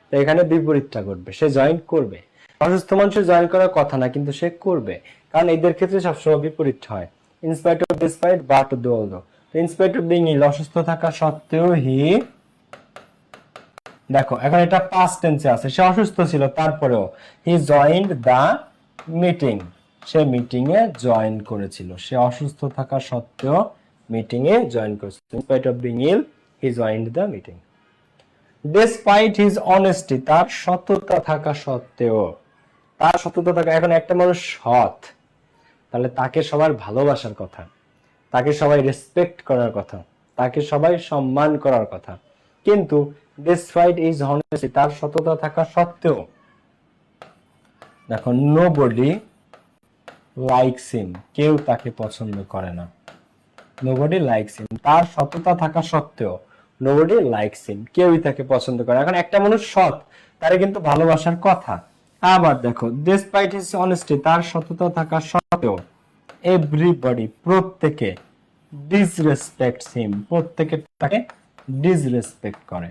তো এখানে বিপরীতটা ঘটবে, সে জয়েন করবে। অসুস্থ মানুষের জয়েন করার কথা না, কিন্তু সে করবে, কারণ এদের ক্ষেত্রে সবসময় বিপরীত হয়। In spite of, despite, but, though, although. In spite of being ill, অসুস্থ থাকা সত্ত্বেও হি, দেখো এখন এটা পাস্ট টেন্সে আছে, সে অসুস্থ ছিল তারপরেও হি জয়েন্ড দা মিটিং, সে মিটিং এ জয়েন করেছিল। সে অসুস্থ থাকা সত্ত্বেও মিটিং এ জয়েন করেছিল। In spite of being ill, he joined the meeting. Despite his honesty, তার সততা থাকা সত্ত্বেও, তার সততা থাকা, এখন একটা মানুষ সৎ, তাহলে তাকে সবার ভালোবাসার কথা, তাকে সবাই রেসপেক্ট করার কথা, তাকে সবাই সম্মান করার কথা। কিন্তু despite his honesty, তার সততা থাকা সত্ত্বেও, দেখো nobody likes him, কেউ তাকে পছন্দ করে না। nobody likes him, তার সততা থাকা সত্ত্বেও nobody likes him, কেউই তাকে পছন্দ করে। এখন একটা মানুষ সৎ, তারে কিন্তু ভালোবাসার কথা। আবার দেখো despite his honesty, তার সততা থাকা সত্ত্বেও everybody, প্রত্যেকে, disrespects him, প্রত্যেকে তাকে disrespect করে,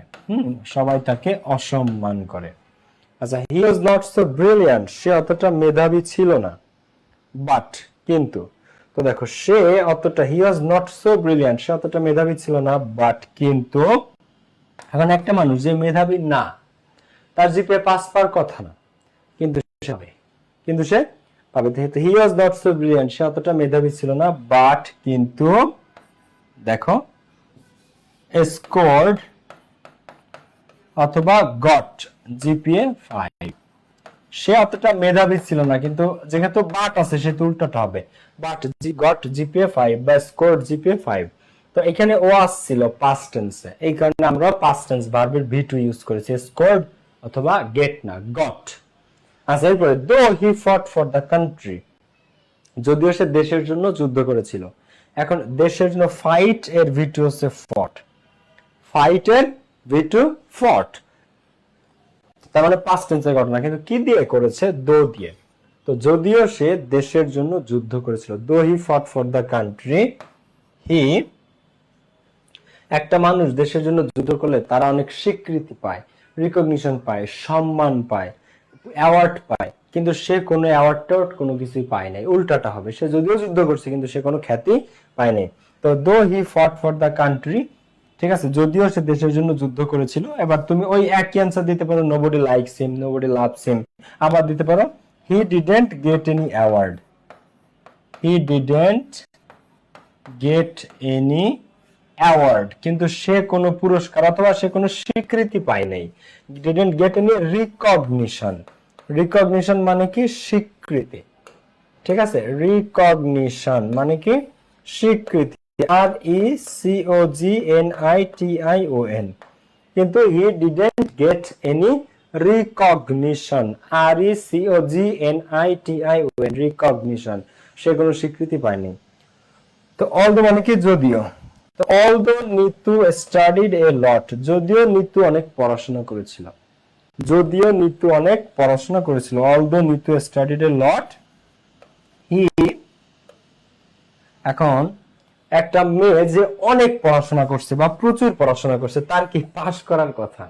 সবাই তাকে অসম্মান করে। আচ্ছা, he was not so brilliant, সে অতটা মেধাবী ছিল না, বাট কিন্তু, তো দেখো সে অতটা, হি ওয়াজ নট সো ব্রিলিয়ান্ট, সে অতটা মেধাবী ছিল না, বাট কিন্তু, এখন একটা মানুষ যে মেধাবী না, তার জিপিএ পাস পাওয়ার কথা না, কিন্তু সে পাবে, কিন্তু সে পাবে। হি ওয়াজ নট সো ব্রিলিয়ান্ট, সে অতটা মেধাবী ছিল না, বাট কিন্তু, দেখো স্কোরড অথবা গট জিপিএ 5, সে অতটা মেধাবী ছিল না, কিন্তু যেহেতু বাট আছে সেহেতু উল্টোটা হবে, বাট গট জিপিএ 5 বা স্কোরড জিপিএ 5। তো এখানে ওয়াজ ছিল পাস্ট টেন্সে, এই কারণে আমরা পাস্ট টেন্স ভার্বের ভি2 ইউজ করেছি, স্কোরড অথবা গেট না, গট। আচ্ছা, এরপরে দো হি ফট ফর দ্য কান্ট্রি, যদিও সে দেশের জন্য যুদ্ধ করেছিল। এখন দেশের জন্য ফাইট এর ভি2 হচ্ছে ফট, ফাইট এর ভি2 ফট, তার মানে পাস্ট টেন্সের ঘটনা, কিন্তু কি দিয়ে করেছে? দো দিয়ে। তো যদিও সে দেশের জন্য যুদ্ধ করেছিল, দো হি ফট ফর দ্য কান্ট্রি, হি, একটা মানুষ দেশের জন্য যুদ্ধ করলে তারা অনেক স্বীকৃতি পায়, রিকগনিশন পায়, সম্মান পায়, অ্যাওয়ার্ড পায়, কিন্তু সে কোনো অ্যাওয়ার্ড টাওয়ার্ড কোনো কিছুই পায় নাই, উল্টাটা হবে, সে যদিও যুদ্ধ করছে কিন্তু সে কোনো খ্যাতি পায় নাই। তো দো হি ফট ফর দ্য কান্ট্রি, ঠিক আছে, যদিও সে দেশের জন্য যুদ্ধ করেছিল। এবার তুমি ওই একই অ্যান্সার দিতে পারো, nobody likes him, nobody loves him. আবার দিতে পারো হি didn't get any award, he didn't get any award, কিন্তু সে কোনো পুরস্কার অথবা সে কোনো স্বীকৃতি পায় নাই। Didn't get any recognition, recognition মানে কি স্বীকৃতি, ঠিক আছে, রিকগনিশন মানে কি স্বীকৃতি, RECOGNITION, কিন্তু he didn't get any recognition, RECOGNITION, recognition, সে কোনো স্বীকৃতি পায়নি। তো অলদো মানে কি যদিও, তো although Nitu studied a lot, যদিও নিতু অনেক পড়াশোনা করেছিল, যদিও নিতু অনেক পড়াশোনা করেছিল, অলদো নিতু স্টাডিড এ লট, হি, এখন একটা মেয়ে যে অনেক পড়াশোনা করছে বা প্রচুর পড়াশোনা করছে, তার কি পাস করার কথা,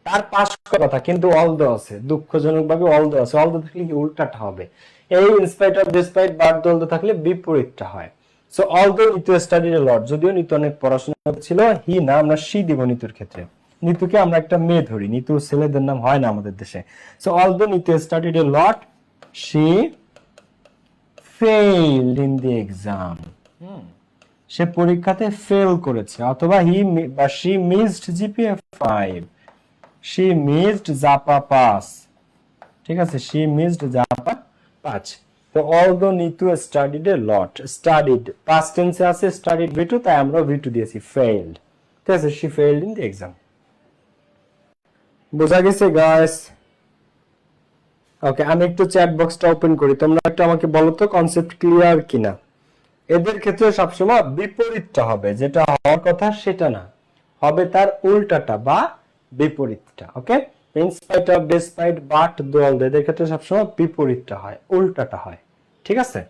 তার পাস করার কথা, কিন্তু অলদো আছে, দুঃখজনক ভাবে অলদো আছে। অলদো থাকলে কি উল্টাটা হবে, এই in spite of, despite, but, although থাকলে বিপরীতটা হয়। So although Nitu studied a lot, যদিও নিতু অনেক পড়াশোনা ছিল, হি না, আমরা সি দিব নিতুর ক্ষেত্রে, নিতুকে আমরা একটা মেয়ে ধরি, নিতু ছেলেদের নাম হয় না আমাদের দেশে। So although Nitu studied a lot, she failed in the exam, সে পরীক্ষাতে ফেল করেছে, অথবা হি বা she missed GPA 5, she missed Japa pass, ঠিক আছে, she missed Japa pass. তো although Nitu studied a lot, studied past tense আছে, studied V2, তাই আমরা V2 দিয়েছি, failed, ঠিক আছে, she failed in the exam. বোঝা গেছে গাইস? ওকে, আমি একটু চ্যাট বক্সটা ওপেন করি, তোমরা একটু আমাকে বলো তো কনসেপ্ট ক্লিয়ার কিনা। এদের ক্ষেত্রে সবসময় বিপরীতটা হবে, যেটা হওয়ার কথা সেটা না, হবে তার উল্টাটা বা বিপরীতটা। Okay, in spite of, despite, but, though, এদের ক্ষেত্রে সবসময় বিপরীতটা হয়, উল্টাটা হয়, ঠিক আছে,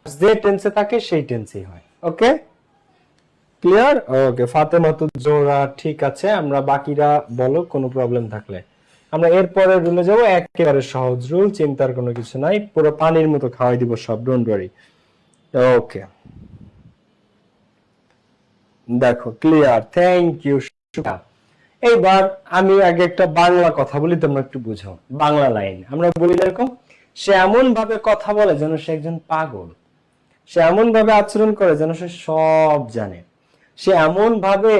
যে টেন্সে থাকে সেই টেন্সেই হয়। ওকে, ক্লিয়ার? ওকে, ফাতেমা তো জোরা, ঠিক আছে, আমরা বাকিরা বলো কোনো প্রবলেম থাকলে। আমরা এরপরে রুলে যাব, একেবারে সহজ রুল, চিন্তার কোনো কিছু নাই, পুরো পানির মতো খাওয়াই দিব সব, ডোন্ট ওয়ারি। ওকে, দেখো ক্লিয়ার, থ্যাংক ইউ। এইবার আমি আগে একটা বাংলা কথা বলি, তোমরা একটু বুঝো। বাংলা লাইন আমরা বলি এরকম, সে এমন ভাবে কথা বলে যেন সে একজন পাগল, সে এমন ভাবে আচরণ করে যেন সে সব জানে, সে এমন ভাবে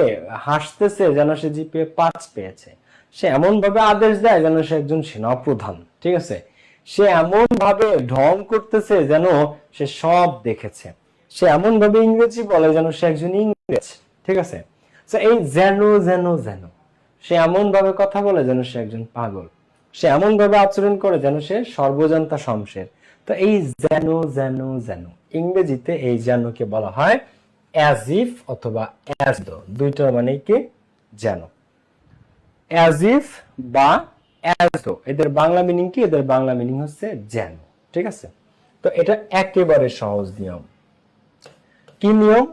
হাসতেছে যেন সে জিপে 5 পেয়েছে, সে এমন ভাবে আদেশ দেয় যেন সে একজন সেনাপ্রধান, ঠিক আছে, সে এমন ভাবে ঢং করতেছে যেন সে সব দেখেছে, সে এমন ভাবে ইংরেজি বলে যেন সে একজন ইংরেজ, ঠিক আছে। এই যেন যেন যেন, সে এমন ভাবে কথা বলে যেন সে একজন পাগল, সে এমন ভাবে আচরণ করে যেন সে সর্বজান্তা শমশের। তো এই যেন যেন যেন, ইংরেজিতে এই যেনকে বলা হয় অ্যাজ ইফ অথবা অ্যাজ দো, দুইটার মানে কি যেন। অ্যাজ ইফ বা অ্যাজ দো, এদের বাংলা মিনিং কি? এদের বাংলা মিনিং হচ্ছে যেন, ঠিক আছে। তো এটা একেবারে সহজ নিয়ম। কি নিয়ম?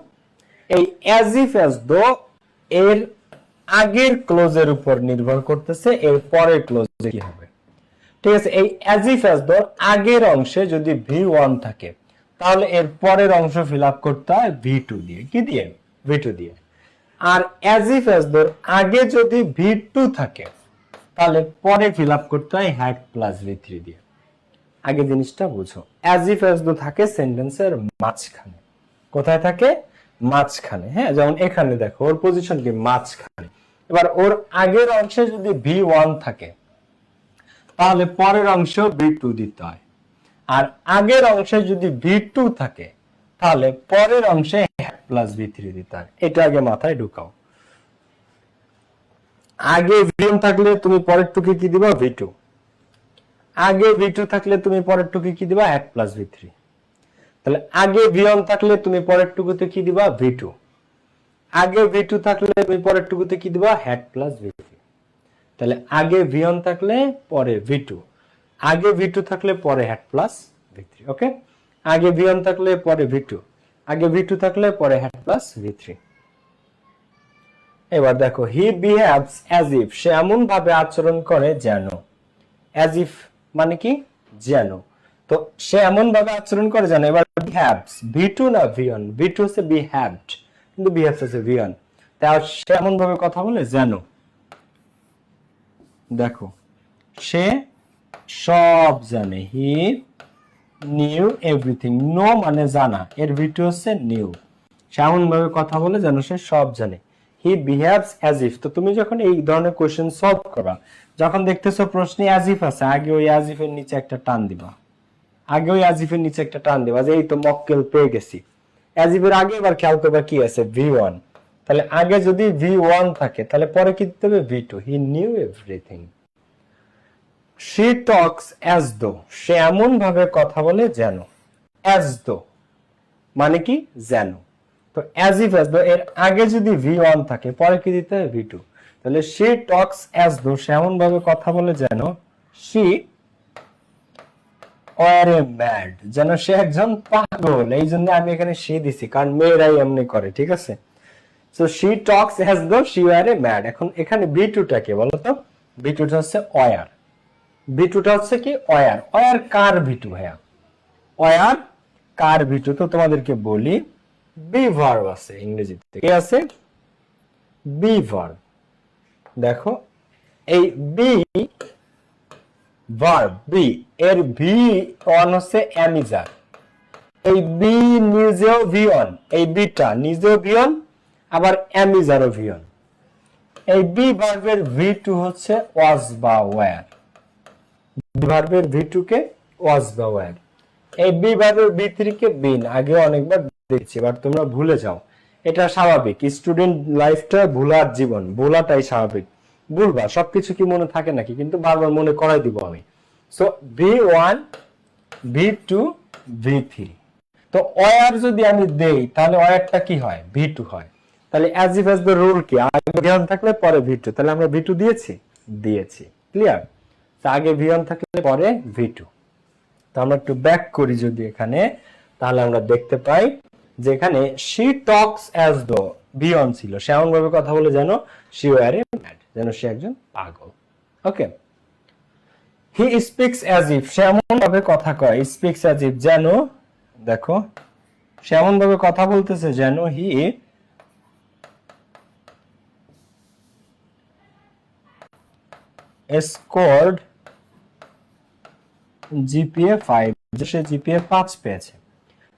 এই অ্যাজ ইফ অ্যাজ দো এর আগের ক্লোজের উপর নির্ভর করতেছে এর পরের ক্লোজে কি হবে, ঠিক আছে। এই অ্যাজ ইফ অ্যাজ দো আগের অংশে যদি V1 থাকে তাহলে এর পরের অংশ ফিল আপ করতে হয় V2 দিয়ে। কি দিয়ে? V2 দিয়ে। আর অ্যাজ ইফ অ্যাজ দো আগে যদি V2 থাকে তাহলে পরে ফিল আপ করতে হয় হ্যাড প্লাস V3 দিয়ে। আগে জিনিসটা বুঝো, অ্যাজ ইফ অ্যাজ দো থাকে সেন্টেন্সের মাঝখানে। কোথায় থাকে? মাঝখানে। হ্যাঁ, যেমন এখানে দেখো ওর পজিশন কি? মাঝখানে। এবার ওর আগের অংশে যদি V1 থাকে তাহলে পরের অংশ V2 দিতে হয়, আর আগের অংশে যদি V2 থাকে তাহলে পরের অংশে প্লাস V3 দিতে হয়। এটা আগে মাথায় ঢুকাও। আগে V1 থাকলে তুমি পরের টুকে কি দিবা? V2। আগে V2 থাকলে তুমি পরের টুকে কি দিবা? এক প্লাস V3। তাহলে আগে V1 থাকলে তুমি পরের টুকুতে কি দিবা? V2। আগে V2 থাকলে তুমি পরের টুকুতে কি দিবা? Had plus V3। তাহলে আগে V1 থাকলে পরে V2, আগে V2 থাকলে পরে হ্যাড প্লাস V3। ওকে, আগে V1 থাকলে পরে V2, আগে V2 থাকলে পরে হ্যাড প্লাস V3। এবার দেখো, হি বিহেভস অ্যাজ ইফ, সে এমন ভাবে আচরণ করে যেন। অ্যাজ ইফ মানে কি? যেন। তো সে এমন ভাবে আচরণ করে যেন। এবার বিহেভস, V2 না V1? V2 হচ্ছে বিহেভড, কিন্তু বিহেভস হচ্ছে V1। তাই সে এমন ভাবে কথা বলে যেন। দেখো, সে সব জানে, হি নিউ এভরিথিং। নো মানে জানা, এর V2 হচ্ছে নিউ। সে এমন ভাবে কথা বলে যেন সে সব জানে। হি বিহেভস অ্যাজ ইফ। তো তুমি যখন এই ধরনের কোশ্চেন সলভ করবা, যখন দেখতেছো প্রশ্নে অ্যাজ ইফ আছে, আগে ওই অ্যাজ ইফ এর নিচে একটা টান দিবা, আগে ওই অ্যাজ ইফ এর নিচে একটা টান দিবা যে এই তো মক্কেল পেয়ে গেছি। অ্যাজ ইফ এর আগে এবার খেয়াল করবা কি আছে? V1। তাহলে আগে যদি V1 থাকে তাহলে পরে কি দিতে হবে? V2। He knew everything. she talks as though, সে এমন ভাবে কথা বলে যেন। as though মানে কি? যেন। তো as if as though এর আগে যদি V1 থাকে পরে কি দিতে হবে? V2। তাহলে she talks as though, সে এমন ভাবে কথা বলে যেন she were a mad, যেন সে একজন পাগল। এই জন্য আমি এখানে she দিছি, কারণ মেয়েরাই এমনি করে, ঠিক আছে। so she talks as though she were a mad। এখন এখানে V2 টা কি বলো তো? V2 টা হচ্ছে were। V2 টা হচ্ছে কি? ওয়ার। ওয়ার কার V2 ভাইয়া? ওয়ার কার V2? তো তোমাদেরকে বলি, বি ভার্ব আছে ইংরেজিতে। কি আছে? Be verb. দেখো, এই বি ভার্ব, বি এর V1 হচ্ছে অ্যামিজার। এই বি নিজেও V1, এই বিটা নিজেও V1, আবার অ্যামিজারও V1। এই বি ভার্বের ভি টু হচ্ছে ওয়াজ বা ওয়্যার। বি ভার্বের ভি টু কে ওয়াজ বা ওয়্যার। এই বি ভার্বের বি থ্রি কে বিন, আগে অনেকবার দেখছি, এবার তোমরা ভুলে যাও, এটা স্বাভাবিক। স্টুডেন্ট লাইফটা ভুলার জীবন, ভোলাটাই স্বাভাবিক। ভুলবা, সবকিছু কি মনে থাকে নাকি? কিন্তু বারবার মনে করাই দিব আমি। So V one, V two, V three. তো ওয়ার যদি আমি দেই তাহলে ওয়ারটা কি হয়? ভি টু হয়। তাহলে as if as the rule কি, আগে ভি ওয়ান থাকলে পরে ভি টু, তাহলে আমরা ভি টু দিয়েছি, দিয়েছি। ক্লিয়ার? আগে ভি ওয়ান থাকলে পরে ভি টু। তো আমরা একটু ব্যাক করি যদি এখানে, তাহলে আমরা দেখতে পাই যে এখানে she talks as though V one ছিল, সে এমন ভাবে কথা বলে যেন শি ওয়ার এ ম্যাড, যেন সে একজন পাগল। ওকে। হি স্পিক্স অ্যাজ ইফ, সে এমন ভাবে কথা কয়, স্পিক্স অ্যাজ ইফ যেন, দেখো সে এমন ভাবে কথা বলতেছে যেন হি স্কোরড জিপিএ 5, যে সে জিপিএ 5 পেয়েছে।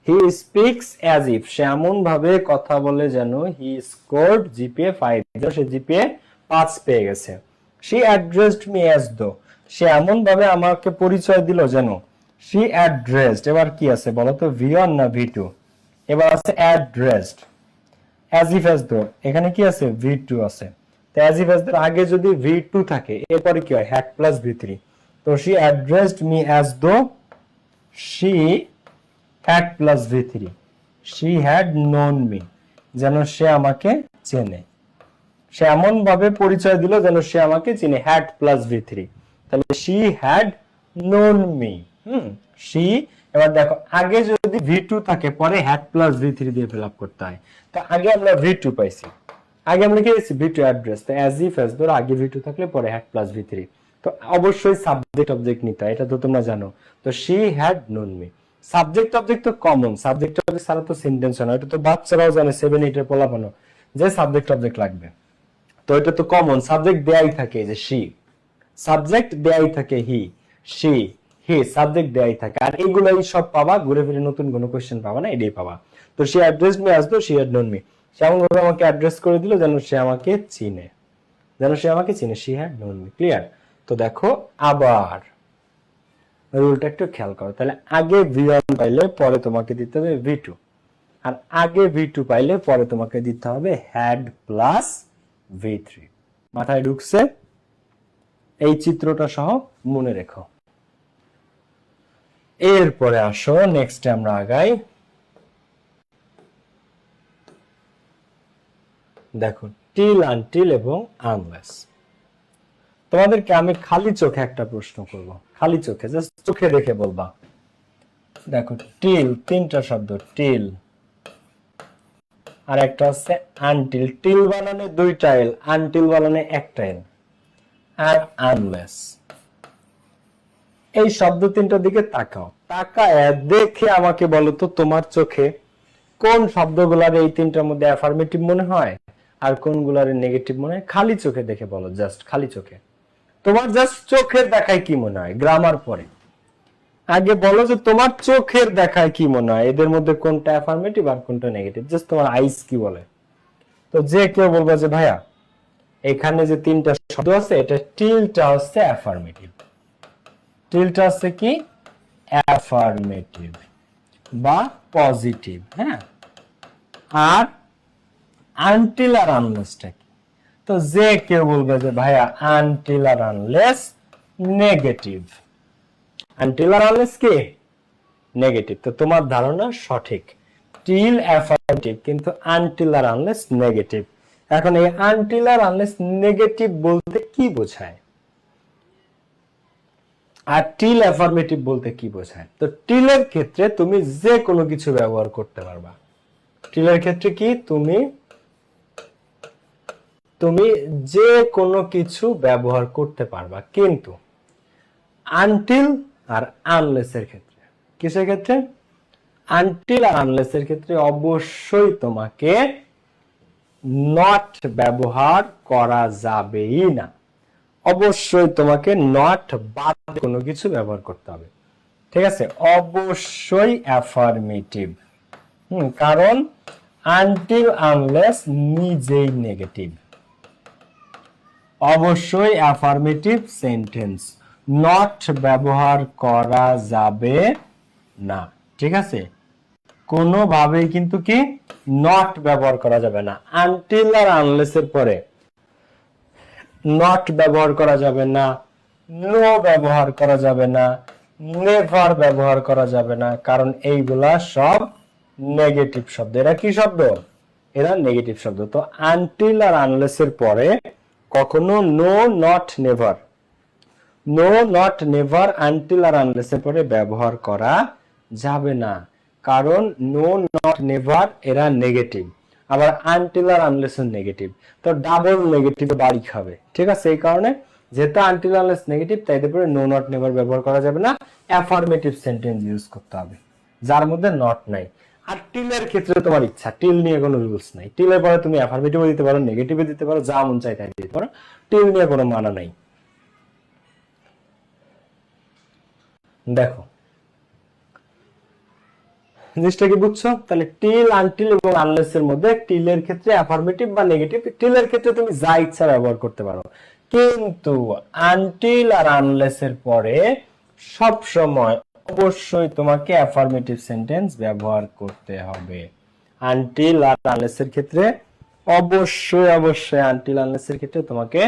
হি স্পিক্স অ্যাজ ইফ, সে এমন ভাবে কথা বলে যেন হি স্কোরড জিপিএ 5, যে সে জিপিএ 5 পেয়ে গেছে। শি অ্যাড্রেসড মি অ্যাজ দো, সে এমন ভাবে আমাকে পরিচয় দিল যেন। শি অ্যাড্রেসড, এবার কি আছে বলো তো, ভি ওয়ান না ভি টু? এবার আছে addressed. As if as though, এখানে কি আছে? ভি টু আছে। তো অ্যাজ ইফ অ্যাজ দো আগে যদি ভি টু থাকে, এরপরে কি হয়? Had plus V three. তো she addressed me as though she had plus V three. She had known me, যেন সে আমাকে চেনে। সে এমন ভাবে পরিচয় দিল যেন সে আমাকে চিনে, হ্যাড প্লাস ভি থ্রি। তাহলে she had known me. She, এবার দেখো আগে যদি ভি টু থাকে পরে হ্যাড প্লাস ভি থ্রি দিয়ে ফিল আপ করতে হয়। তো আগে আমরা ভি টু পাইছি, আগে আমরা কি পেয়েছি? V to address. তো অ্যাজ ইফ অ্যাজ ধরো আগে ভি টু থাকলে পরে হ্যাড প্লাস ভি থ্রি। তো অবশ্যই সাবজেক্ট অবজেক্ট নিতে হয়, এটা তো তোমরা জানো। তো she had known me, subject object তো কমন, সাবজেক্ট অবজেক্ট ছাড়া তো সেন্টেন্স হয় না। এটা তো বাচ্চারাও জানে, 7-8 এর পোলাপানো, যে সাবজেক্ট অবজেক্ট লাগবে। তো এটা তো কমন, সাবজেক্ট দেয়াই থাকে, যে শি, সাবজেক্ট দেয়াই থাকে হি, শি, হি, সাবজেক্ট দেয়াই থাকে। আর এগুলাই সব পাবা, ঘুরে ফিরে নতুন কোনো কোশ্চেন পাবা না, এটাই পাবা। তো she addressed me as though she had known me, সে এমন ভাবে আমাকে অ্যাড্রেস করে দিল যেন সে আমাকে চিনে, যেন সে আমাকে চিনে। She had known me. Clear? তো দেখো আবার রুলটা একটু খেয়াল করো। তাহলে আগে ভি ওয়ান পাইলে পরে তোমাকে দিতে হবে ভি টু, আর আগে ভি টু পাইলে পরে তোমাকে দিতে হবে হ্যাড প্লাস ভি থ্রি। মাথায় ঢুকছে? এই চিত্রটা সহ মনে রেখো। এরপরে আসো নেক্সটে আমরা আগাই। দেখো টিল, আনটিল এবং আনলেস। তোমাদেরকে আমি খালি চোখে একটা প্রশ্ন করব, খালি চোখে, জাস্ট চোখে দেখে বলবা। দেখো টিল, তিনটা শব্দ, টিল, আর একটা হচ্ছে আনটিল। টিল বানানে দুইটা এল, আনটিল বানানে একটা এল। আর আনলেস, এই শব্দ তিনটার দিকে তাকাও, তাকায় দেখে আমাকে বলো তো তোমার চোখে কোন শব্দগুলার এই তিনটার মধ্যে অ্যাফার্মেটিভ মনে হয় আর কোনগুলার নেগেটিভ মনে হয়। খালি চোখে দেখে বলো, জাস্ট খালি চোখে। তোমার জাস্ট চোখের দেখায় কি মনে হয়? গ্রামার পরে আগে বলো যে তোমার চোখের দেখায় কি মনে হয়, এদের মধ্যে কোনটা অ্যাফার্মেটিভ আর কোনটা নেগেটিভ, জাস্ট তোমার আইস কি বলে। তো যে কেউ বলবা যে ভাইয়া এখানে যে তিনটা শব্দ আছে, এটা টিলটা হচ্ছে অ্যাফার্মেটিভ, টিলটা হচ্ছে কি? অ্যাফার্মেটিভ বা পজিটিভ। হ্যাঁ, আর আনটিল আর আনলেসটা কি? তো যে কেউ বলবে যে ভাইয়া আনটিল আর আনলেস নেগেটিভ, আনটিল আর আনলেস কি? নেগেটিভ। তো তোমার ধারণা সঠিক, টিল অ্যাফার্মেটিভ কিন্তু আনটিল আর আনলেস নেগেটিভ। এখন এই আনটিল আর আনলেস নেগেটিভ বলতে কি বোঝায় আর টিল অ্যাফার্মেটিভ বলতে কি বোঝায়? তো টিলের ক্ষেত্রে তুমি যে কোনো কিছু ব্যবহার করতে পারবা। টিলের ক্ষেত্রে কি? তুমি যে কোনো কিছু ব্যবহার করতে পারবা, কিন্তু আনটিল আর আনলেসের ক্ষেত্রে, কিসের ক্ষেত্রে? আনটিল আর আনলেসের ক্ষেত্রে অবশ্যই তোমাকে নট ব্যবহার করা যাবেই না, অবশ্যই তোমাকে নট বাদ কোনো কিছু ব্যবহার করতে হবে। ঠিক আছে? অবশ্যই অ্যাফার্মেটিভ। কারণ আনটিল আনলেস নিজেই নেগেটিভ, অবশ্যই অ্যাফার্মেটিভ সেন্টেন্স, নট ব্যবহার করা যাবে না। ঠিক আছে, কোনোভাবেই কিন্তু কি নট ব্যবহার করা যাবে না। আনটিল আর আনলেস এর পরে নট ব্যবহার করা যাবে না, নো ব্যবহার করা যাবে না, নেভার ব্যবহার করা যাবে না, কারণ এইগুলা সব নেগেটিভ শব্দ। এরা কি শব্দ? এরা নেগেটিভ শব্দ। তো আনটিল আর আনলেস এর পরে কখনো no, not, never, no, not, never, until আর আনলেস এর পরে ব্যবহার করা যাবে না, কারণ নো, নট, নেভার এরা নেগেটিভ, আবার আনটিল আর আনলেস নেগেটিভ। তো ডাবল নেগেটিভ বাড়ি খাবে। ঠিক আছে, এই কারণে যেহেতু আনটিল আনলেস নেগেটিভ, তাই এরপরে নো, নট, নেভার ব্যবহার করা যাবে না, অ্যাফার্মেটিভ সেন্টেন্স ইউজ করতে হবে যার মধ্যে নট নাই। আর টিলের ক্ষেত্রে তোমার ইচ্ছা, টিল নিয়ে কোনো রুলস নাই। টিলের পরে তুমি অ্যাফার্মেটিভও দিতে পারো, নেগেটিভও দিতে পারো, যা মন চাই তাই দিতে পারো, টিল নিয়ে কোনো মানা নাই। দেখো জিনিসটা কি বুঝছো? তাহলে টিল, আনটিল এবং আনলেস এর মধ্যে টিলের ক্ষেত্রে অ্যাফার্মেটিভ বা নেগেটিভ, টিলের ক্ষেত্রে তুমি যা ইচ্ছা ব্যবহার করতে পারো, কিন্তু আনটিল আর আনলেস এর পরে সব সময় অবশ্যই তোমাকে অ্যাফার্মেটিভ সেন্টেন্স ব্যবহার করতে হবে। আনটিল আর আনলেস এর ক্ষেত্রে অবশ্যই আনটিল আনলেস এর ক্ষেত্রে তোমাকে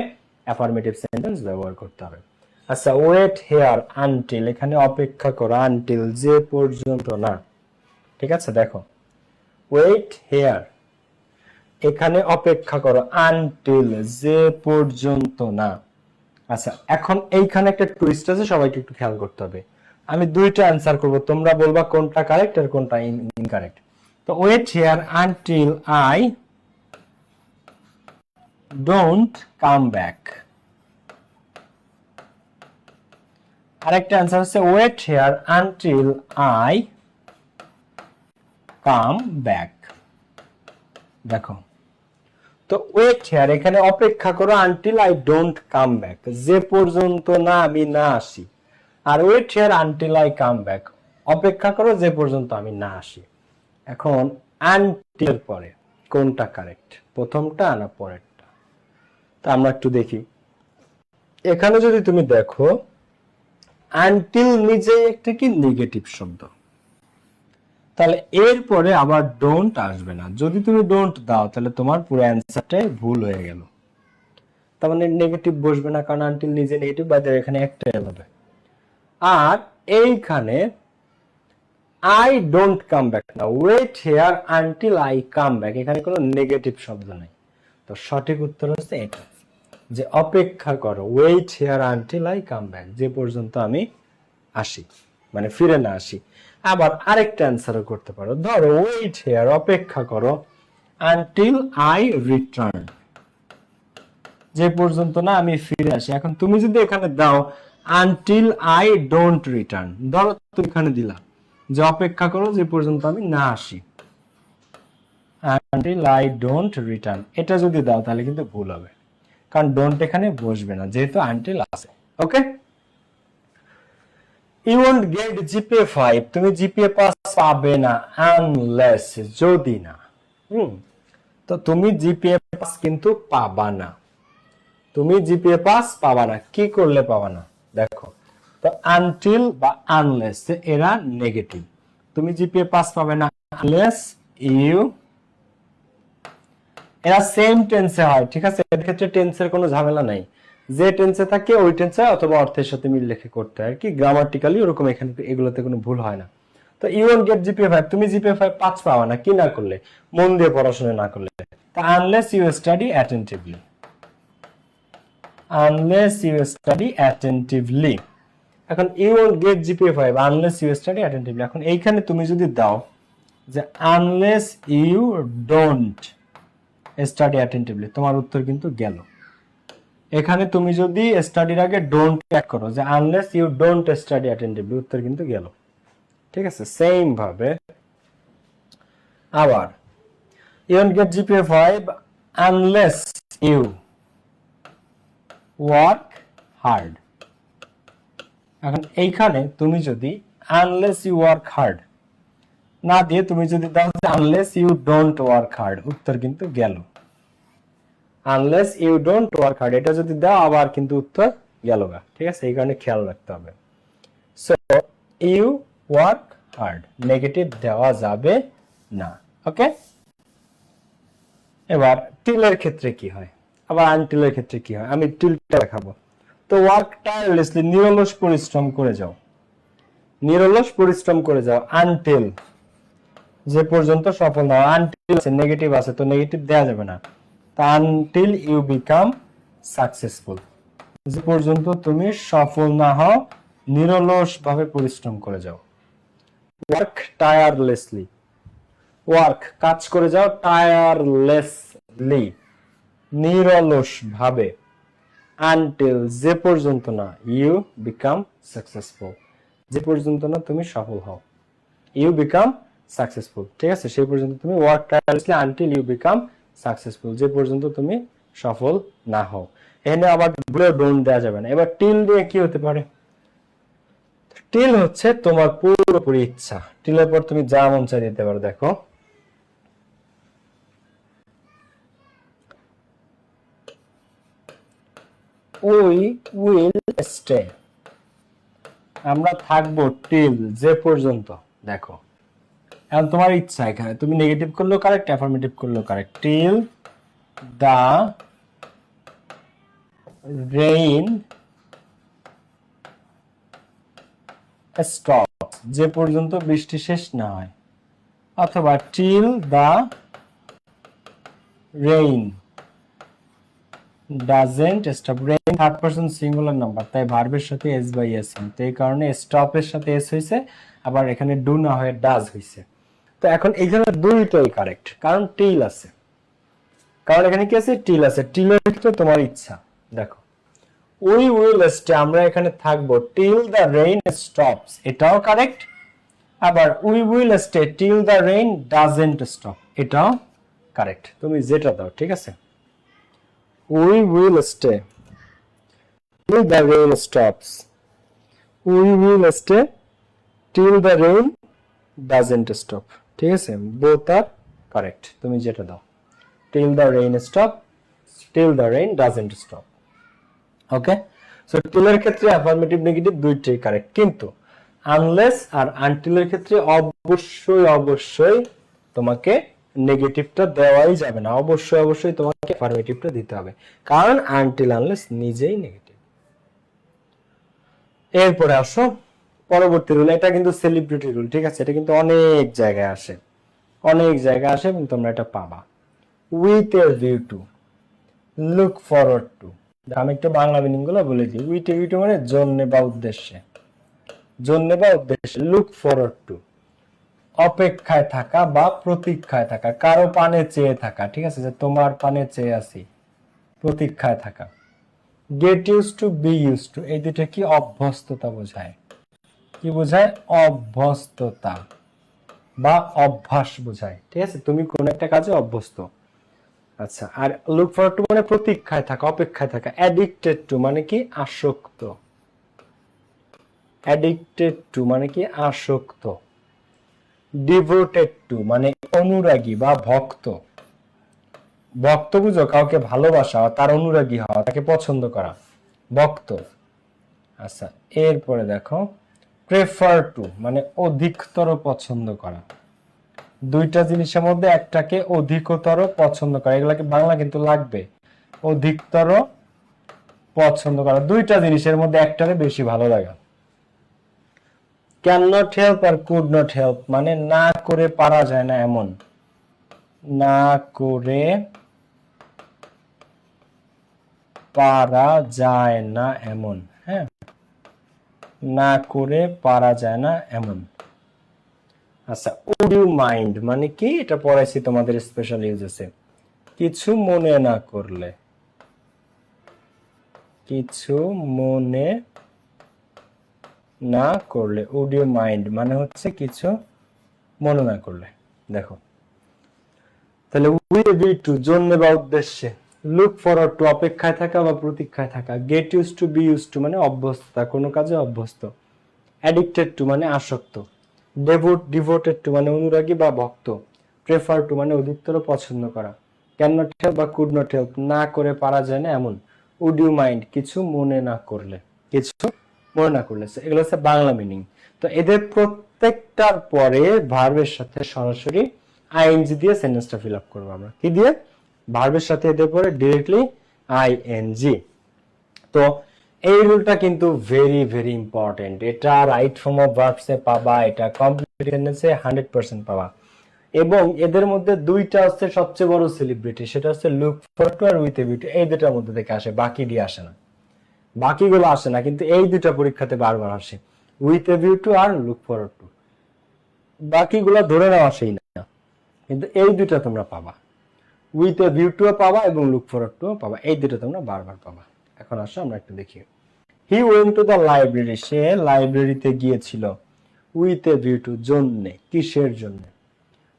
অ্যাফার্মেটিভ সেন্টেন্স ব্যবহার করতে হবে। আচ্ছা, ওয়েট হেয়ার আনটিল, এখানে অপেক্ষা করো, আনটিল যে পর্যন্ত না। ঠিক আছে, দেখো ওয়েট হেয়ার, এখানে অপেক্ষা করো, আনটিল যে পর্যন্ত না। আচ্ছা, এখন এইখানে একটা টুইস্ট আছে, সবাইকে একটু খেয়াল করতে হবে। আমি দুইটা অ্যান্সার করব, তোমরা বলবা কোনটা কারেক্ট আর কোনটা ইনকারেক্ট। তো wait here until I don't come back. আরেকটা অ্যান্সার হচ্ছে wait here until I come back. দেখো, তো ওয়েট হেয়ার এখানে অপেক্ষা করো, until I don't come back, যে পর্যন্ত না আমি না আসি। আর wait here until I come back, অপেক্ষা করো যে পর্যন্ত আমি না আসি। এখন আনটিল পরে কোনটা কারেক্ট, প্রথমটা না পরেরটা? তা আমরা একটু দেখি। এখানে যদি তুমি দেখো, আনটিল নিজে একটা কি নেগেটিভ শব্দ, তাহলে এরপরে আবার ডোন্ট আসবে না। যদি তুমি ডোন্ট দাও তাহলে তোমার পুরো অ্যান্সারটাই ভুল হয়ে গেল। তার মানে নেগেটিভ বসবে না, কারণ আনটিল নিজে নেগেটিভ, বাই এখানে একটাই হবে। আর এইখানে আই ডোন্ট কাম ব্যাক না, wait here until I come back, এখানে কোনো নেগেটিভ শব্দ নাই। তো সঠিক উত্তর হচ্ছে এটা, যে অপেক্ষা করো, wait here until I come back, যে পর্যন্ত আমি আসি, মানে ফিরে না আসি। আবার আরেকটা অ্যান্সারও করতে পারো, ধরো ওয়েট হেয়ার অপেক্ষা করো আনটিল আই রিটার্ন, যে পর্যন্ত না আমি ফিরে আসি। এখন তুমি যদি এখানে দাও আনটিল আই ডোন্ট রিটার্ন, ধরো তুমি এখানে দিলা যে অপেক্ষা করো যে পর্যন্ত আমি না আসি, আনটিল আই ডোন্ট রিটার্ন, এটা যদি দাও তাহলে কিন্তু ভুল হবে, কারণ ডোন্ট এখানে বসবে না, যেহেতু আনটিল আছে। ওকে, You won't get GPA 5, তুমি জিপিএ পাস পাবে না আনলেস, যদি না। তো তুমি জিপিএ পাস কিন্তু পাবা না, তুমি জিপিএ পাস পাবা না। কি করলে পাবা না? দেখো, তো আনটিল বা আনলেস এরা নেগেটিভ, তুমি জিপিএ পাস পাবে না আনলেস ইউ, এরা সেম টেন্সে হয়। ঠিক আছে, এর ক্ষেত্রে টেন্সের কোনো ঝামেলা নাই, যে টেন্সে থাকে ওই টেন্সে অথবা অর্থের সাথে মিল রেখে করতে হয় আর কি, গ্রামাটিক্যালি ওরকম, এখানে এগুলোতে কোনো ভুল হয় না। তো ইউ ওন্ট গেট জিপিএ 5, তুমি জিপিএ 5 পাবা না, কি না করলে? মন দিয়ে পড়াশোনা না করলে। তা unless you study attentively, unless you study attentively. এখন you won't get GPA 5 unless you study attentively, এখন এইখানে তুমি যদি দাও যে unless you don't study attentively, তোমার উত্তর কিন্তু গেল। এখানে তুমি যদি স্টাডির আগে ডোন্ট অ্যাড করো, যে unless you don't study attentively, উত্তর কিন্তু গেল। ঠিক আছে, সেম ভাবে আবার you won't get GPA 5 unless you work hard. এখন এইখানে তুমি যদি আনলেস ইউ ওয়ার্ক হার্ড না দিয়ে তুমি যদি দাও unless you don't work hard, উত্তর কিন্তু গেল। Unless you don't work hard, এটা যদি দাও আবার কিন্তু উত্তর গেল গা, ঠিক আছে, এই কারণে খেয়াল রাখতে হবে। So you work hard, negative দেওয়া যাবে না। ওকে, এবার টিলের ক্ষেত্রে কি হয়, আবার আনটিলের ক্ষেত্রে কি হয়, আমি টিলটা দেখাবো। তো ওয়ার্ক টায়ারলেসলি, নিরলস পরিশ্রম করে যাও, নিরলস পরিশ্রম করে যাও, আনটিল যে পর্যন্ত সফল না, আনটিল নেগেটিভ আছে তো নেগেটিভ দেওয়া যাবে না, তা আনটিল ইউ বিকাম সাকসেসফুল, যে পর্যন্ত তুমি সফল না হও নিরলস ভাবে পরিশ্রম করে যাও। ওয়ার্ক টায়ারলেসলি, ওয়ার্ক কাজ করে যাও, টায়ারলেসলি নিরলস ভাবে, আনটিল যে পর্যন্ত না, ইউ বিকাম সাকসেসফুল যে পর্যন্ত না তুমি সফল হও, ইউ বিকাম সাকসেসফুল, ঠিক আছে, সেই পর্যন্ত তুমি work tirelessly until you become successful, যে পর্যন্ত তুমি সফল না হও। এখানে আবার ডোন্ট দেওয়া যাবে না। এবার টিল দিয়ে কি হতে পারে, টিল হচ্ছে তোমার পুরোপুরি ইচ্ছা, টিলের পর তুমি যা মন চাই দিতে পারো। দেখো উই উইল স্টে, আমরা থাকবো টিল যে পর্যন্ত। দেখো এখন তোমার ইচ্ছা, এখানে তুমি নেগেটিভ করলেও কারেক্ট, অ্যাফার্মেটিভ করলেও correct. Till the rain stop, যে পর্যন্ত বৃষ্টি শেষ না হয়, অথবা till the rain doesn't stop, rain third person singular number, তাই ভার্বের সাথে এস বাই এস, তো এই কারণে স্টপের সাথে এস হয়েছে, আবার এখানে ডু না হয়ে ডাজ হয়েছে। তো এখন এখানে দুইটাই কারেক্ট, কারণ টিল আছে, কারণ এখানে কি আছে, টিল আছে, টিলের ক্ষেত্রে তোমার ইচ্ছা। দেখো উই উইল স্টে, আমরা এখানে থাকবো টিল দ্য রেইন স্টপস, এটাও কারেক্ট, আবার we will stay till the rain doesn't stop, এটাও কারেক্ট, তুমি যেটা দাও, ঠিক আছে। We will stay till the rain stops, we will stay till the rain doesn't stop, ঠিক আছে, both are correct, তুমি যেটা দাও, till the rain stop, till the rain doesn't stop। Okay, so till এর ক্ষেত্রে অ্যাফার্মেটিভ নেগেটিভ দুইটাই correct, কিন্তু unless আর until এর ক্ষেত্রে অবশ্যই তোমাকে নেগেটিভটা দেওয়াই যাবে না, অবশ্যই তোমাকে অ্যাফার্মেটিভটা দিতে হবে, কারণ আনটিল আনলেস নিজেই নেগেটিভ। এরপরে আসো পরবর্তী রুল, এটা কিন্তু সেলিব্রিটি রুল, ঠিক আছে, এটা কিন্তু অনেক জায়গায় আসে, এবং তোমরা এটা পাবা। With a view to, look forward two, আমি একটু বাংলা মিনিং গুলো বলে দিই। উইথ এ ভিউ টু মানে জন্য বা উদ্দেশ্যে, লুক ফরওয়ার্ড টু অপেক্ষায় থাকা বা প্রতীক্ষায় থাকা, কারো পানে চেয়ে থাকা, ঠিক আছে, যে তোমার পানে চেয়ে আছি, প্রতীক্ষায় থাকা। Get use to, be use to, এই দুটো কি অভ্যস্ততা বোঝায়, কি বোঝায়, অভ্যস্ততা বা অভ্যাস বোঝায়, ঠিক আছে, তুমি কোন একটা কাজে অভ্যস্ত। আচ্ছা, আর লুক ফরওয়ার্ড টু মানে প্রতীক্ষায় থাকা, অপেক্ষায় থাকা। অ্যাডিক্টেড টু মানে কি, আসক্ত, অ্যাডিক্টেড টু মানে কি, আসক্ত। ডিভোটেড টু মানে অনুরাগী বা ভক্ত, ভক্ত বুঝো, কাউকে ভালোবাসা, তার অনুরাগী হওয়া, তাকে পছন্দ করা, ভক্ত। আচ্ছা, এরপরে দেখো প্রেফার টু মানে অধিকতর পছন্দ করা, দুইটা জিনিসের মধ্যে একটাকে অধিকতর পছন্দ করা, এগুলাকে বাংলা কিন্তু লাগবে, অধিকতর পছন্দ করা, দুইটা জিনিসের মধ্যে একটারে বেশি ভালো লাগা। ক্যান নট হেল্প আর কুড নট হেল্প মানে না করে পারা যায় না এমন, না করে পারা যায় না এমন, হ্যাঁ, না করে পারা যায় না এমন। আচ্ছা, উড ইউ মাইন্ড মানে কি, এটা পড়াইছি তোমাদের স্পেশাল ইউজ আছে, কিছু মনে না করলে, কিছু মনে না করলে, উড ইউ মাইন্ড মানে হচ্ছে কিছু মনে না করলে। দেখো তাহলে উইথ এ ভিউ টু জন্য বা উদ্দেশ্যে, লুক ফরওয়ার্ড টু অপেক্ষায় থাকা বা প্রতীক্ষায় থাকা, get use to, be use to মানে অভ্যস্ততা, কোনো কাজে অভ্যস্ত, অ্যাডিক্টেড টু মানে আসক্ত, ডিভোটেড টু মানে অনুরাগী বা ভক্ত, প্রেফার টু মানে অধিকতর পছন্দ করা, ক্যান নট হেল্প বা কুড নট হেল্প, না করে পারা যায় না এমন। উড ইউ মাইন্ড, কিছু মনে না করলে, কিছু মনে না করলে, এগুলো হচ্ছে বাংলা মিনিং। তো এদের প্রত্যেকটার পরে ভার্বের সাথে সরাসরি আইএনজি দিয়ে সেন্টেন্সটা ফিল আপ করবো আমরা। কি দিয়ে? ভার্বের সাথে এদের পরে ডিরেক্টলি আইএনজি। তো এই রুলটা কিন্তু ভেরি ভেরি ইম্পর্টেন্ট। এটা রাইট ফর্ম অফ ভার্বসে পাবা, এটা কমপ্লিট টেন্সে 100% পাবা। এবং এদের মধ্যে দুইটা হচ্ছে সবচেয়ে বড় সেলিব্রিটি, সেটা হচ্ছে লুক ফর টু আর উইথ এ ভিউ টু। এই দুটার মধ্যে থেকে আসে, বাকি দিয়ে আসে না, বাকিগুলো আসে না, কিন্তু এই দুটা পরীক্ষাতে বারবার আসে, উইথ এ ভিউ টু আর লুক ফর টু। বাকিগুলো ধরে নেওয়া আসেই না, কিন্তু এই দুটা তোমরা পাবা, উইথ এ ভিউ টু পাবা এবং লুক ফর টু পাবা, এই দুটো তোমরা বারবার পাবা। এখন আসো আমরা একটু দেখি। He went to the library, সে লাইব্রেরিতে গিয়েছিল। উইথ এ ভিউ টু, জন্য, কিসের জন্য?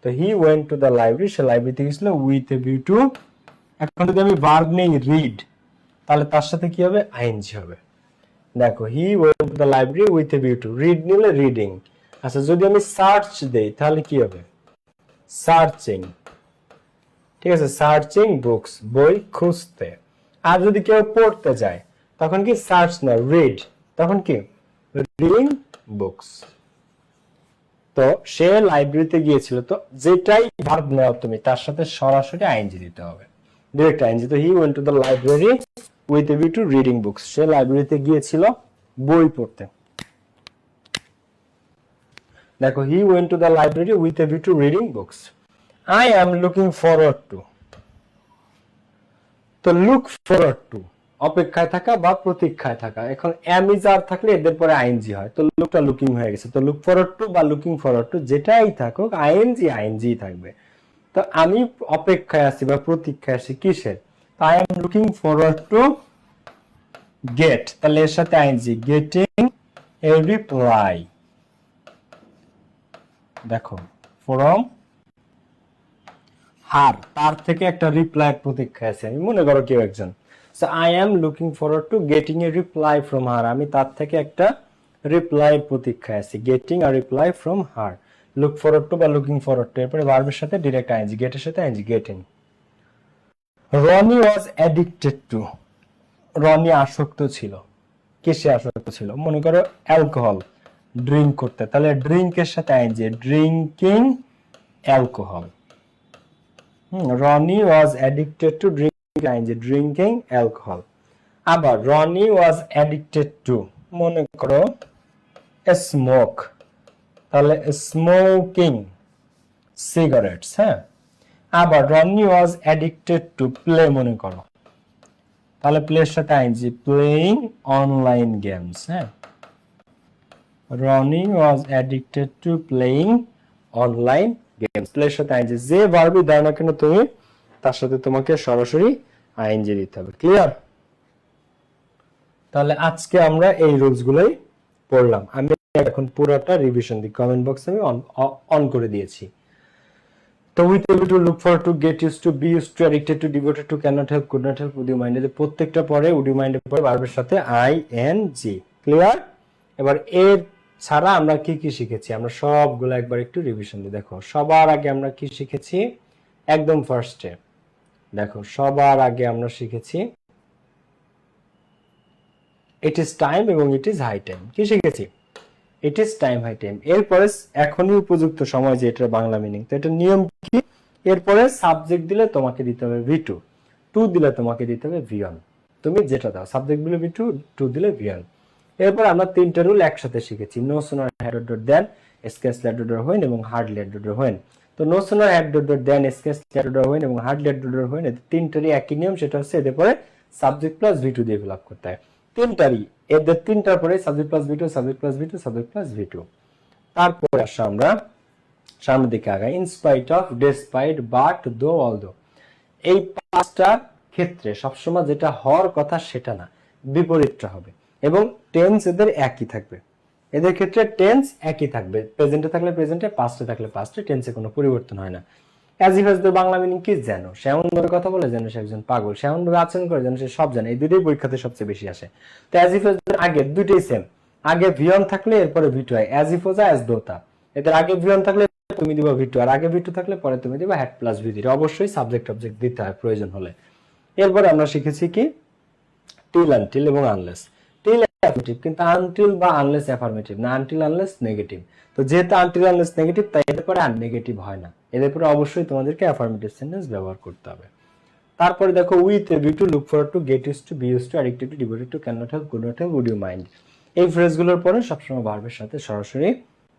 তো he went to the library, সে লাইব্রেরিতে গিয়েছিল উইথ এ ভিউ টু। এখন যদি আমি ভার্ব নেই রিড, তাহলে তার সাথে কি হবে? আইএনজি হবে। দেখো, he went to the library with a view two, read নিলে রিডিং। আচ্ছা, যদি আমি সার্চ দেই তাহলে কি হবে? সার্চিং। ঠিক আছে, সার্চিং বুকস, বই খুঁজতে। আর যদি কেউ পড়তে যায় তখন কি? সার্চ না, রিড। তখন কি? Reading books. তো সে লাইব্রেরিতে গিয়েছিল, তো যেটাই ভার্ব নাও তুমি তার সাথে সরাসরি আইএনজি দিতে হবে, ডিরেক্ট আইএনজি। তো he went to the library with a view to reading books, সে লাইব্রেরিতে গিয়েছিল বই পড়তে। দেখো, he went to the library with a view to reading books. I am looking forward to. তো লুক ফরওয়ার্ড টু, অপেক্ষায় থাকা বা প্রতীক্ষায় থাকা। এখন এম ইজ আর থাকলে এদের পরে আইএনজি হয়, তো লুকটা লুকিং হয়ে গেছে। তো লুক ফরওয়ার্ড টু বা লুকিং ফরওয়ার্ড টু যেটাই থাকুক, আইএনজি আইএনজি থাকবে। তো আমি অপেক্ষায় আছি বা প্রতীক্ষায় আছি কিসের? I am looking forward to gate, তাহলে এর সাথে আইএনজি, গেটিং এ রিপ্লাই। দেখো, ফ্রম হার, তার থেকে একটা রিপ্লাই প্রতীক্ষায় আছে। আমি মনে করো কেউ একজন, so I am looking forward to getting a reply from her, আমি তার থেকে একটা রিপ্লাই প্রতীক্ষায় আছি, getting a reply from her. Look forward to বা লুকিং ফরওয়ার্ড টু, এরপরে ভার্বের সাথে ডিরেক্ট আইএনজি, গেটের সাথে আইএনজি, getting. Roni was addicted to, Roni আসক্ত ছিল। কিসে আসক্ত ছিল? মনে করো অ্যালকোহল, ড্রিঙ্ক করতে, তাহলে ড্রিঙ্কের সাথে ING, drinking alcohol. Roni was addicted to drinking, ING, drinking alcohol. আবার রনি ওয়াজ অ্যাডিক্টেড টু, মনে করো স্মোক, তাহলে স্মোকিং সিগারেটস। হ্যাঁ, আবার Roni was addicted to play, মনে করো, তাহলে প্লের সাথে আইএনজি, প্লেইং অনলাইন গেমস। হ্যাঁ, Roni was addicted to playing online games, প্লের সাথে আইএনজি। যে ভার্বই দাও না কেন তুমি, তার সাথে তোমাকে সরাসরি আইএনজি দিতে হবে। ক্লিয়ার? তাহলে আজকে আমরা এই রুলস গুলোই পড়লাম। আমি এখন পুরোটা রিভিশন দিই, কমেন্ট বক্স আমি অন করে দিয়েছি। তো with able to, look for to, get use to, be use to, addicted to, devoted to, can not help, could not help, would you mind, প্রত্যেকটা পরে উড ইউ মাইন্ডের পরে ভার্বের সাথে আইএনজি। ক্লিয়ার? এবার এর ছাড়া আমরা কি কি শিখেছি আমরা সবগুলো একবার একটু রিভিশন দিই। দেখো, সবার আগে আমরা কি শিখেছি? একদম ফার্স্টে দেখো, সবার আগে আমরা শিখেছি ইট ইজ টাইম এবং ইট ইজ হাই টাইম। কি শিখেছি? It is time, high time. এরপরে এখনই উপযুক্ত সময়, যে এটা বাংলা মিনিং। তো এটা নিয়ম কি? এরপরে সাবজেক্ট দিলে তোমাকে দিতে হবে V2, টু দিলে তোমাকে দিতে হবে V1, তুমি যেটা দাও। সাবজেক্ট দিলে V2, টু দিলে V1। এরপর আমরা তিনটা রুল একসাথে শিখেছি, no sooner had dot then, scarcely dot when এবং হার্ড লেট ডট হোয়েন। তো no sooner had dot then, scarcely dot when এবং হার্ড লেট ডট হোয়েন, এদের তিনটারই একই নিয়ম, সেটা হচ্ছে এদের পরে সাবজেক্ট প্লাস V2 দিয়ে ফিল আপ করতে হয়। তিনটারই, এদের তিনটার পরে subject plus V2, subject plus V2, subject plus V2। তারপরে আসা আমরা সামনের দিকে আগাই, in spite of, despite, but, though, although. এই পাঁচটা ক্ষেত্রে সবসময় যেটা হওয়ার কথা সেটা না, বিপরীতটা হবে। এবং টেন্স এদের একই থাকবে, এদের ক্ষেত্রে টেন্স একই থাকবে, প্রেজেন্টে থাকলে প্রেজেন্টে, পাস্টে থাকলে পাস্টে, টেন্সে কোনো পরিবর্তন হয় না। অ্যাজ ইফ এর বাংলা মিনিং কি? জানো, সে এমন ভাবে কথা বলে যেন সে একজন পাগল, সে এমন ভাবে আচরণ করে যেন সে সব জানে। এই দুটোই পরীক্ষাতে সবচেয়ে বেশি আসে। তো অ্যাজ ইফ এর আগে দুটোই সেম, আগে V1 থাকলে এরপরে V2 হয়, অ্যাজ ইফ ওজা, অ্যাজ দোতা। এদের আগে V1 থাকলে তুমি দিবা V2, আর আগে V2 থাকলে পরে তুমি দিবা হ্যাড প্লাস V3। অবশ্যই সাবজেক্ট অবজেক্ট দিতে হয় প্রয়োজন হলে। এরপরে আমরা শিখেছি কি টিল, আনটিল এবং আনলেস। টিল অ্যাফার্মেটিভ, কিন্তু আনটিল বা আনলেস অ্যাফার্মেটিভ না, আনটিল আনলেস নেগেটিভ। তো যেহেতু আনটিল আনলেস নেগেটিভ, তাই এর পরে আর নেগেটিভ হয় না, এদের পরে অবশ্যই তোমাদেরকে অ্যাফার্মেটিভ সেন্টেন্স ব্যবহার করতে হবে। তারপরে দেখো with a view to, look forward to, get used to, be used to, addicted to, devoted to, can not help, could not help, would you mind. এই ফ্রেজগুলোর পরে সবসময় ভার্বের সাথে সরাসরি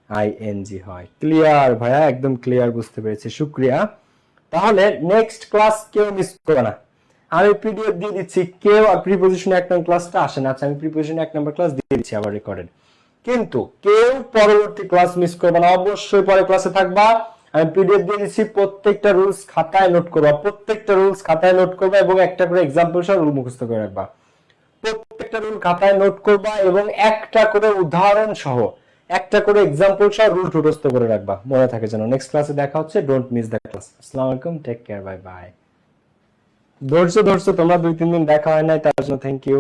আইএনজি হয়। ক্লিয়ার ভাইয়া? একদম ক্লিয়ার, বুঝতে পেরেছি, শুকরিয়া। তাহলে নেক্সট ক্লাস কেউ মিস করবে না, আমি পিডিএফ দিয়ে দিচ্ছি। কেউ আর প্রিপোজিশন 1 নম্বর ক্লাসটা আসে না, আচ্ছা আমি প্রিপোজিশন 1 নম্বর ক্লাস দিয়ে দিচ্ছি আবার রেকর্ডেড, কিন্তু কেউ পরবর্তী ক্লাস মিস করবে না, অবশ্যই পরে ক্লাসে থাকবা। আমি পিডিএফ দিয়ে দিচ্ছি, প্রত্যেকটা রুলস খাতায় নোট করবা, প্রত্যেকটা রুলস খাতায় নোট করবা এবং একটা করে এক্সাম্পল সহ রুল মুখস্থ করে রাখবা। প্রত্যেকটা রুল খাতায় নোট করবা এবং একটা করে উদাহরণ সহ, একটা করে এক্সাম্পল সহ রুল মুখস্থ করে রাখবা, মনে থাকে যেন। নেক্সট ক্লাসে দেখা হচ্ছে, ডোন্ট মিস দ্য ক্লাস। আসসালামু আলাইকুম, টেক কেয়ার, বাই বাই। ধৈর্য তোমরা 2-3 দিন দেখা হয় নাই, তার জন্য থ্যাংক ইউ।